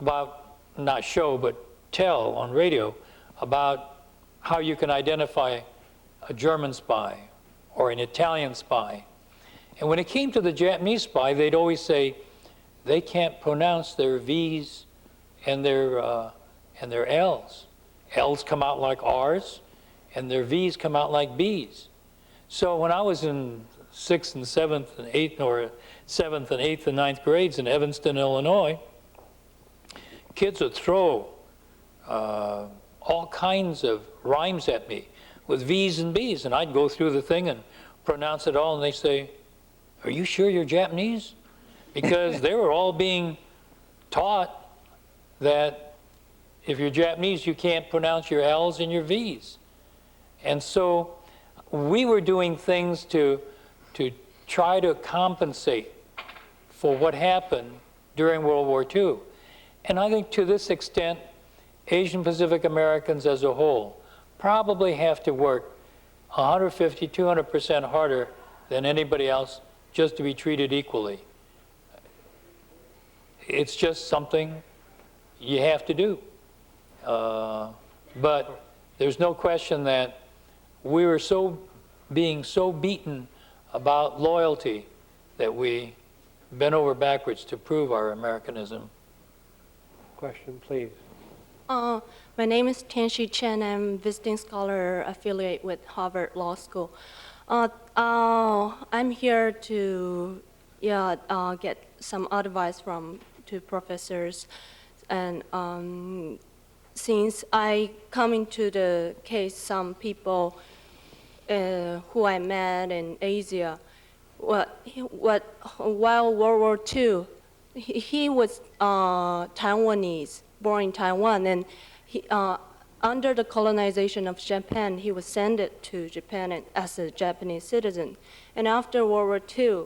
Speaker 2: not show, but tell on radio about how you can identify a German spy or an Italian spy. And when it came to the Japanese spy, they'd always say they can't pronounce their V's and their L's. L's come out like R's, and their V's come out like B's. So when I was in 6th and 7th and 8th, or 7th and 8th and 9th grades in Evanston, Illinois, kids would throw all kinds of rhymes at me with V's and B's, and I'd go through the thing and pronounce it all, and they say, "Are you sure you're Japanese?" Because they were all being taught that if you're Japanese, you can't pronounce your L's and your V's. And so we were doing things to try to compensate for what happened during World War II. And I think to this extent, Asian Pacific Americans as a whole probably have to work 150, 200% harder than anybody else just to be treated equally. It's just something you have to do. But there's no question that we were being so beaten about loyalty that we bent over backwards to prove our Americanism.
Speaker 1: Question, please.
Speaker 7: My name is Vincent Cheng. I'm visiting scholar affiliate with Harvard Law School. I'm here to get some advice from two professors. And since I come into the case, some people who I met in Asia, while World War II, he was Taiwanese, born in Taiwan, and he, under the colonization of Japan, he was sent to Japan as a Japanese citizen. And after World War II,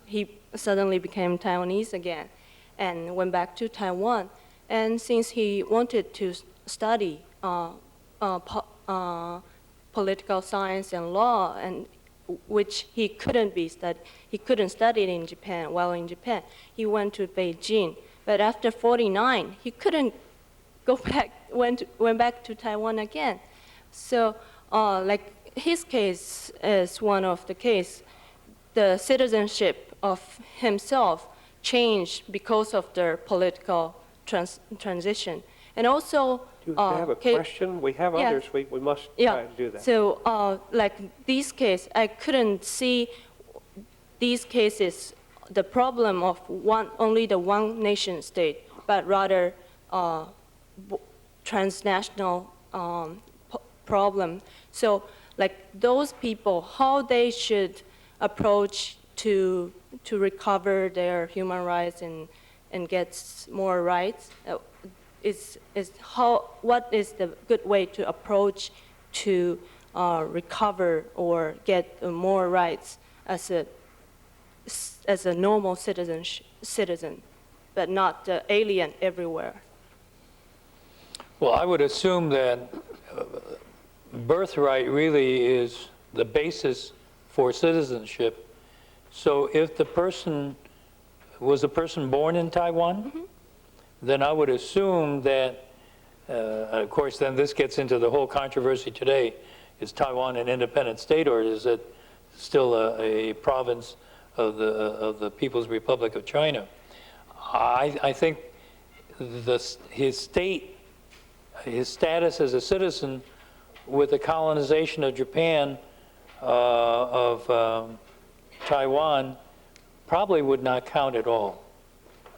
Speaker 7: he suddenly became Taiwanese again and went back to Taiwan. And since he wanted to study political science and law, and which he couldn't study it in Japan. While in Japan, he went to Beijing. But after '49, he couldn't go back. Went back to Taiwan again. So, like his case is one of the case. The citizenship of himself changed because of their political transition, and also.
Speaker 1: Do you have a question? We have others. We must try to do that.
Speaker 7: So, like these cases, I couldn't see these cases the problem of only the one nation state, but rather transnational problem. So, like those people, how they should approach to recover their human rights and get more rights. What is the good way to approach to recover or get more rights as a normal citizen, but not the alien everywhere?
Speaker 2: Well, I would assume that birthright really is the basis for citizenship. So if the person was a person born in Taiwan, then I would assume that, of course, then this gets into the whole controversy today. Is Taiwan an independent state, or is it still a province of the People's Republic of China? I think his status as a citizen with the colonization of Japan, of Taiwan, probably would not count at all.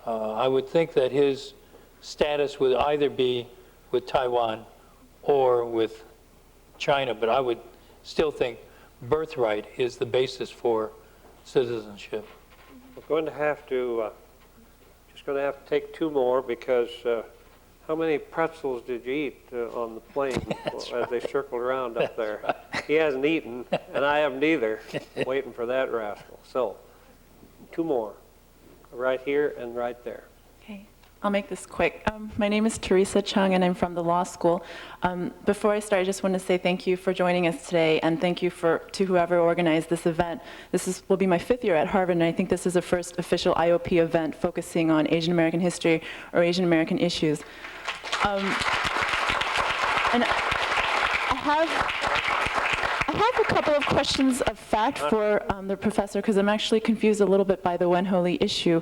Speaker 2: I would think that his status would either be with Taiwan or with China, but I would still think birthright is the basis for citizenship.
Speaker 1: We're going to have to, just going to have to take two more because how many pretzels did you eat on the plane as they circled around up there? Right. He hasn't eaten, and I haven't either, waiting for that rascal. So, two more. Right here and right there.
Speaker 10: Okay, I'll make this quick. My name is Teresa Chung, and I'm from the law school. Before I start, I just want to say thank you for joining us today, and thank you to whoever organized this event. This will be my 5th year at Harvard, and I think this is the first official IOP event focusing on Asian American history or Asian American issues. And I have a couple of questions of fact for the professor, because I'm actually confused a little bit by the Wen-Ho Lee issue.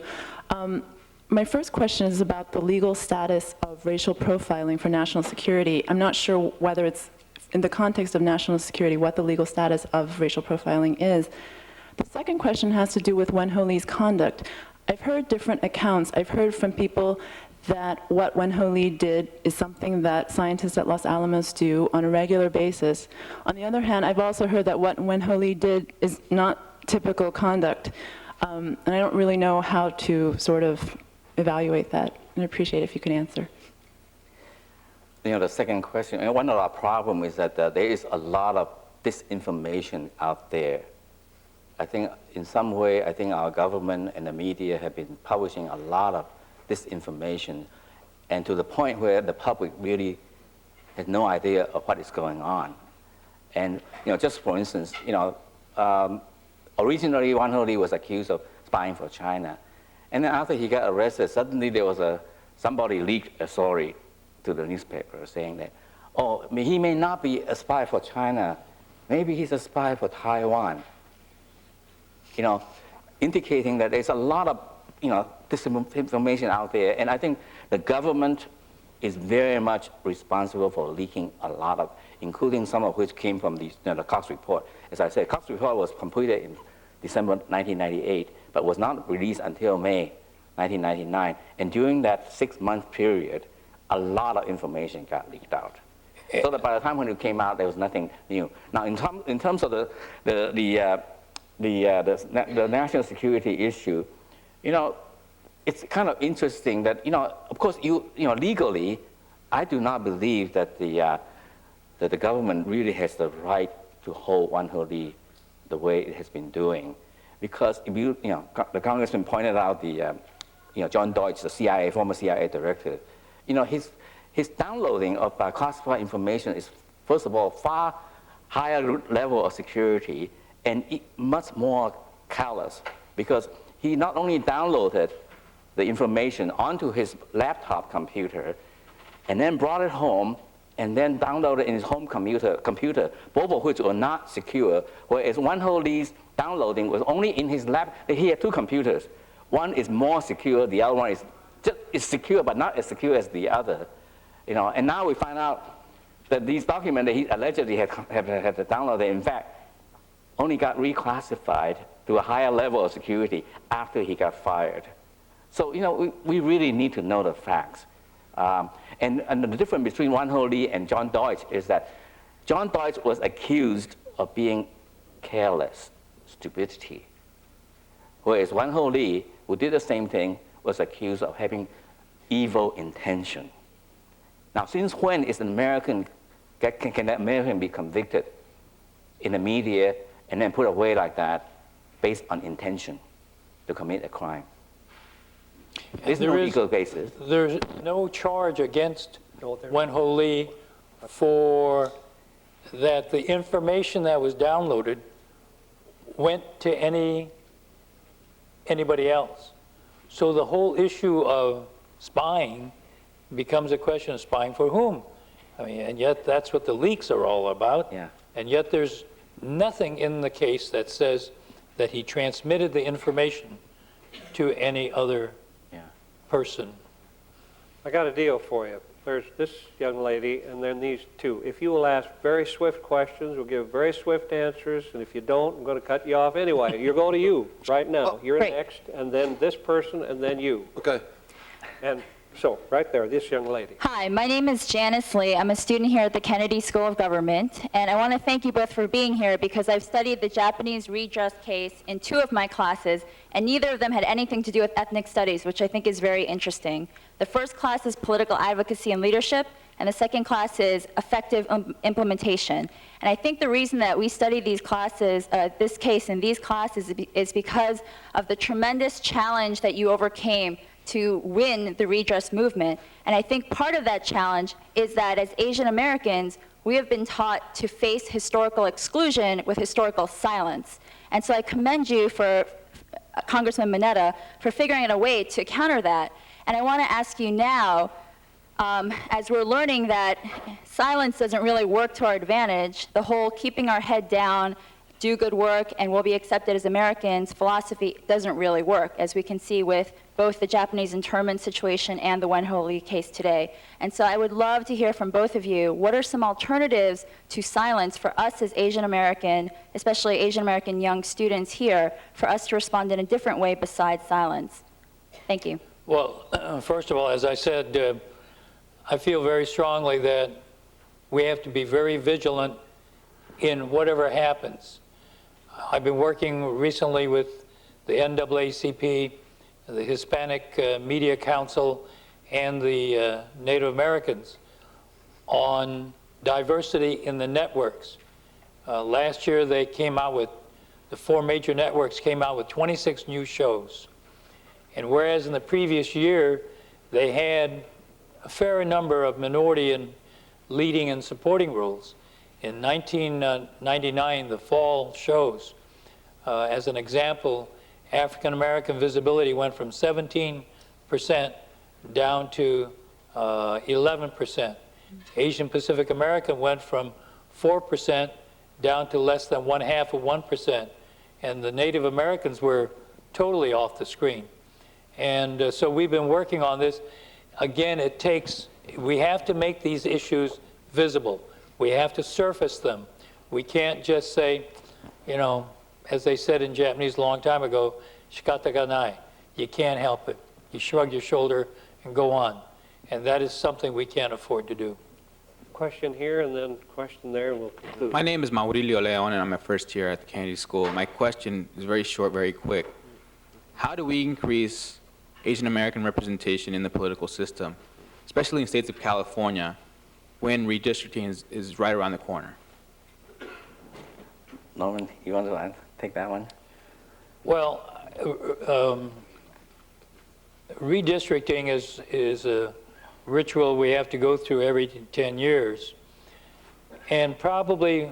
Speaker 10: My first question is about the legal status of racial profiling for national security. I'm not sure whether it's in the context of national security, what the legal status of racial profiling is. The second question has to do with Wen-Ho Lee's conduct. I've heard different accounts. I've heard from people that what Wen-Ho Lee did is something that scientists at Los Alamos do on a regular basis. On the other hand, I've also heard that what Wen-Ho Lee did is not typical conduct. And I don't really know how to sort of evaluate that. And I'd appreciate it if you could answer.
Speaker 3: You know, the second question, and one of our problems is that there is a lot of disinformation out there. I think in some way, I think our government and the media have been publishing a lot of disinformation, and to the point where the public really has no idea of what is going on. And you know, just for instance, you know, originally Wen-Ho Lee was accused of spying for China, and then after he got arrested, suddenly there was somebody leaked a story to the newspaper saying that, oh, he may not be a spy for China, maybe he's a spy for Taiwan. You know, indicating that there's a lot of, you know, disinformation out there, and I think the government is very much responsible for leaking a lot of, including some of which came from the Cox report. As I said, Cox report was completed in December 1998, but was not released until May 1999. And during that 6-month period, a lot of information got leaked out. So that by the time when it came out, there was nothing new. Now, in terms of the national security issue, you know, it's kind of interesting that, you know, of course, legally, I do not believe that the government really has the right to hold Wan Ho Lee the way it has been doing, because if you know, the congressman pointed out John Deutsch, the former CIA director, you know, his downloading of classified information is, first of all, far higher level of security and much more callous, because he not only downloaded the information onto his laptop computer and then brought it home and then downloaded in his home computer, both of which were not secure, whereas Wan Ho Lee's downloading was only in his lap. He had 2 computers. One is more secure, the other one is secure, but not as secure as the other. You know, and now we find out that these documents that he allegedly had downloaded, in fact, only got reclassified to a higher level of security after he got fired. So, you know, we really need to know the facts. And the difference between Wan Ho Lee and John Deutsch is that John Deutsch was accused of being careless, stupidity, whereas Wan Ho Lee, who did the same thing, was accused of having evil intention. Now, since when is an American, can an American be convicted in the media and then put away like that based on intention to commit a crime? There's no legal basis.
Speaker 2: There's no charge against Wan Ho Lee for that the information that was downloaded went to anybody else. So the whole issue of spying becomes a question of spying for whom? I mean, and yet that's what the leaks are all about.
Speaker 3: Yeah.
Speaker 2: And yet there's nothing in the case that says that he transmitted the information to any other person.
Speaker 1: I got a deal for you. There's this young lady and then these 2. If you will ask very swift questions, we'll give very swift answers, and if you don't, I'm going to cut you off anyway. You're going to you right now. You're next, and then this person, and then you.
Speaker 11: Okay.
Speaker 1: And so, right there, this young lady.
Speaker 12: Hi, my name is Janice Lee. I'm a student here at the Kennedy School of Government, and I want to thank you both for being here because I've studied the Japanese redress case in 2 of my classes, and neither of them had anything to do with ethnic studies, which I think is very interesting. The first class is political advocacy and leadership, and the second class is effective implementation. And I think the reason that we study these classes, this case in these classes, is because of the tremendous challenge that you overcame to win the redress movement. And I think part of that challenge is that as Asian Americans, we have been taught to face historical exclusion with historical silence. And so I commend you for, Congressman Mineta, for figuring out a way to counter that. And I want to ask you now, as we're learning that silence doesn't really work to our advantage, the whole keeping our head down, do good work, and we'll be accepted as Americans philosophy doesn't really work, as we can see with both the Japanese internment situation and the Wan Ho Lee case today. And so I would love to hear from both of you, what are some alternatives to silence for us as Asian American, especially Asian American young students here, for us to respond in a different way besides silence? Thank you.
Speaker 2: Well, first of all, as I said, I feel very strongly that we have to be very vigilant in whatever happens. I've been working recently with the NAACP, the Hispanic Media Council, and the Native Americans on diversity in the networks. Last year they came out with, the 4 major networks came out with 26 new shows. And whereas in the previous year they had a fair number of minority and leading and supporting roles, in 1999, the fall shows, as an example, African American visibility went from 17% down to 11%. Asian Pacific American went from 4% down to less than 1/2 of 1%. And the Native Americans were totally off the screen. And so we've been working on this. Again, we have to make these issues visible. We have to surface them. We can't just say, as they said in Japanese a long time ago, shikata ga nai. You can't help it. You shrug your shoulder and go on. And that is something we can't afford to do.
Speaker 1: Question here and then question there, and we'll conclude.
Speaker 11: My name is Maurilio Leon, and I'm a first year at the Kennedy School. My question is very short, very quick. How do we increase Asian American representation in the political system, especially in states of California, when redistricting is right around the corner?
Speaker 3: Norman, you want to take that one?
Speaker 2: Well, redistricting is a ritual we have to go through every 10 years. And probably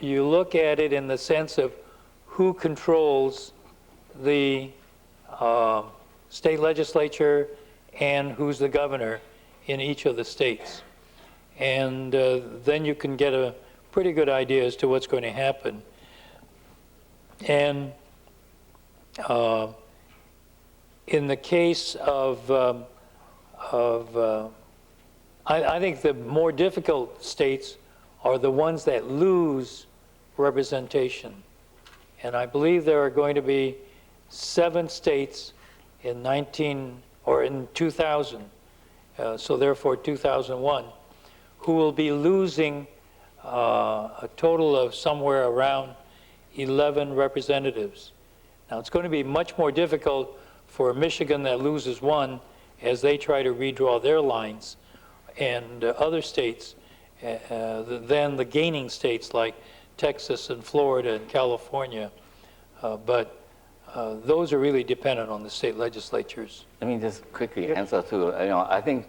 Speaker 2: you look at it in the sense of who controls the state legislature and who's the governor in each of the states. And then you can get a pretty good idea as to what's going to happen. And in the case of I think the more difficult states are the ones that lose representation. And I believe there are going to be 7 states in 2000, so therefore 2001, who will be losing a total of somewhere around 11 representatives. Now it's going to be much more difficult for Michigan that loses 1 as they try to redraw their lines, and other states than the gaining states like Texas and Florida and California. But those are really dependent on the state legislatures.
Speaker 3: Let me just quickly answer too. I think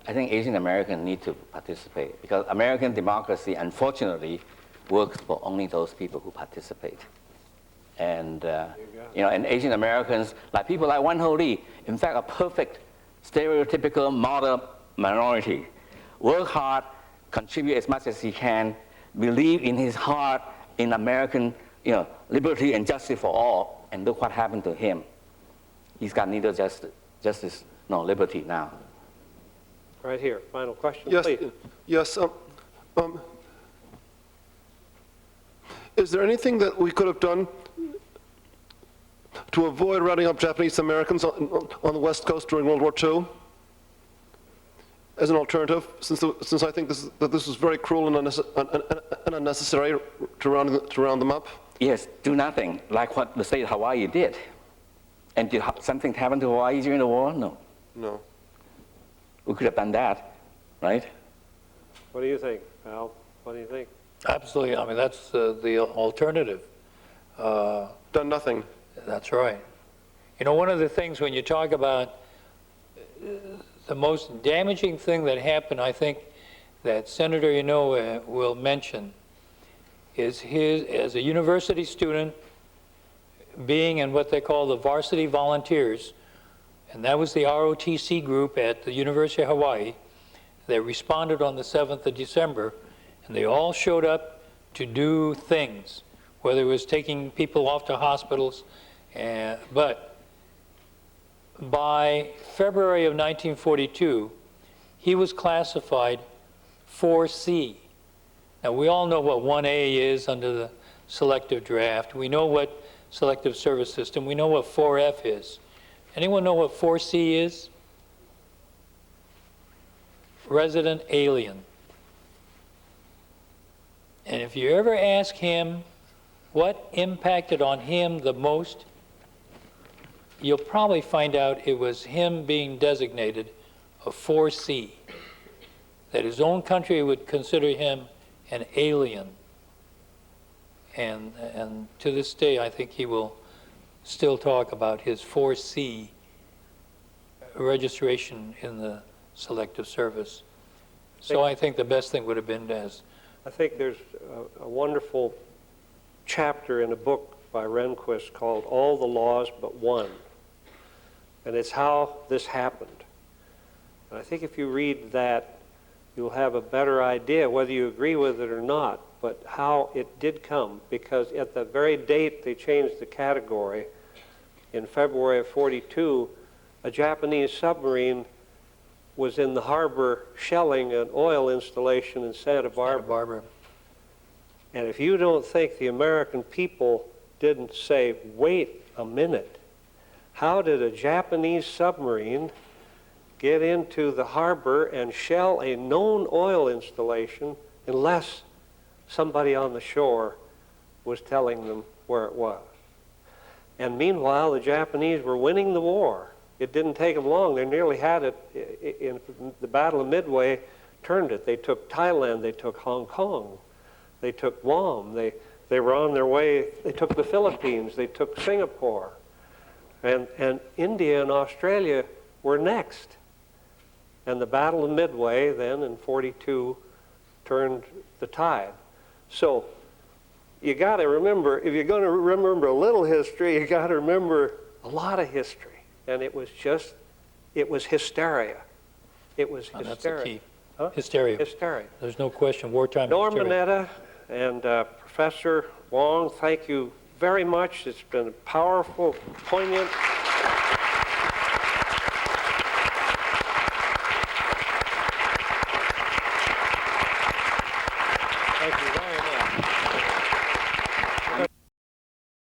Speaker 3: Asian Americans need to participate because American democracy, unfortunately, works for only those people who participate. And and Asian Americans, like people like Wan Ho Lee, in fact, a perfect stereotypical model minority. Work hard, contribute as much as he can, believe in his heart in American, liberty and justice for all. And look what happened to him. He's got neither justice nor liberty now.
Speaker 1: Right here, final question,
Speaker 13: Yes,
Speaker 1: please.
Speaker 13: yes. Is there anything that we could have done to avoid rounding up Japanese Americans on the West Coast during World War II? As an alternative, since I think that this was very cruel and unnecessary to round them up?
Speaker 3: Yes, do nothing, like what the state of Hawaii did. And did something happen to Hawaii during the war? No.
Speaker 13: No.
Speaker 3: We could have done that, right?
Speaker 1: What do you think, Al? What do you think?
Speaker 2: Absolutely. I mean, that's the alternative.
Speaker 13: Done nothing.
Speaker 2: That's right. One of the things when you talk about the most damaging thing that happened, I think, that Senator Inoue will mention is his, as a university student, being in what they call the varsity volunteers, and that was the ROTC group at the University of Hawaii. They responded on the 7th of December, and they all showed up to do things, whether it was taking people off to hospitals, but by February of 1942, he was classified 4C. Now, we all know what 1A is under the selective draft. We know what selective service system. We know what 4F is. Anyone know what 4C is? Resident alien. And if you ever ask him what impacted on him the most, you'll probably find out it was him being designated a 4C, that his own country would consider him an alien. And to this day, I think he will still talk about his 4C registration in the selective service. So I think the best thing would have been
Speaker 1: I think there's a wonderful chapter in a book by Rehnquist called All the Laws But One. And it's how this happened. And I think if you read that, you'll have a better idea, whether you agree with it or not, but how it did come. Because at the very date they changed the category, in February of '42, a Japanese submarine was in the harbor shelling an oil installation in Santa Barbara. And if you don't think the American people didn't say, wait a minute, how did a Japanese submarine get into the harbor and shell a known oil installation unless somebody on the shore was telling them where it was? And meanwhile, the Japanese were winning the war. It didn't take them long. They nearly had it in the Battle of Midway, turned it. They took Thailand, they took Hong Kong, they took Guam, they were on their way, they took the Philippines, they took Singapore. And India and Australia were next. And the Battle of Midway then in '42 turned the tide. So you got to remember, if you're going to remember a little history, you got to remember a lot of history. And it was hysteria. It was hysteria.
Speaker 14: That's the key.
Speaker 1: Huh?
Speaker 14: Hysteria.
Speaker 1: Hysteria.
Speaker 14: There's no question, wartime
Speaker 1: Norm
Speaker 14: hysteria.
Speaker 1: Mineta and Professor Wong, thank you very much. It's been powerful, poignant.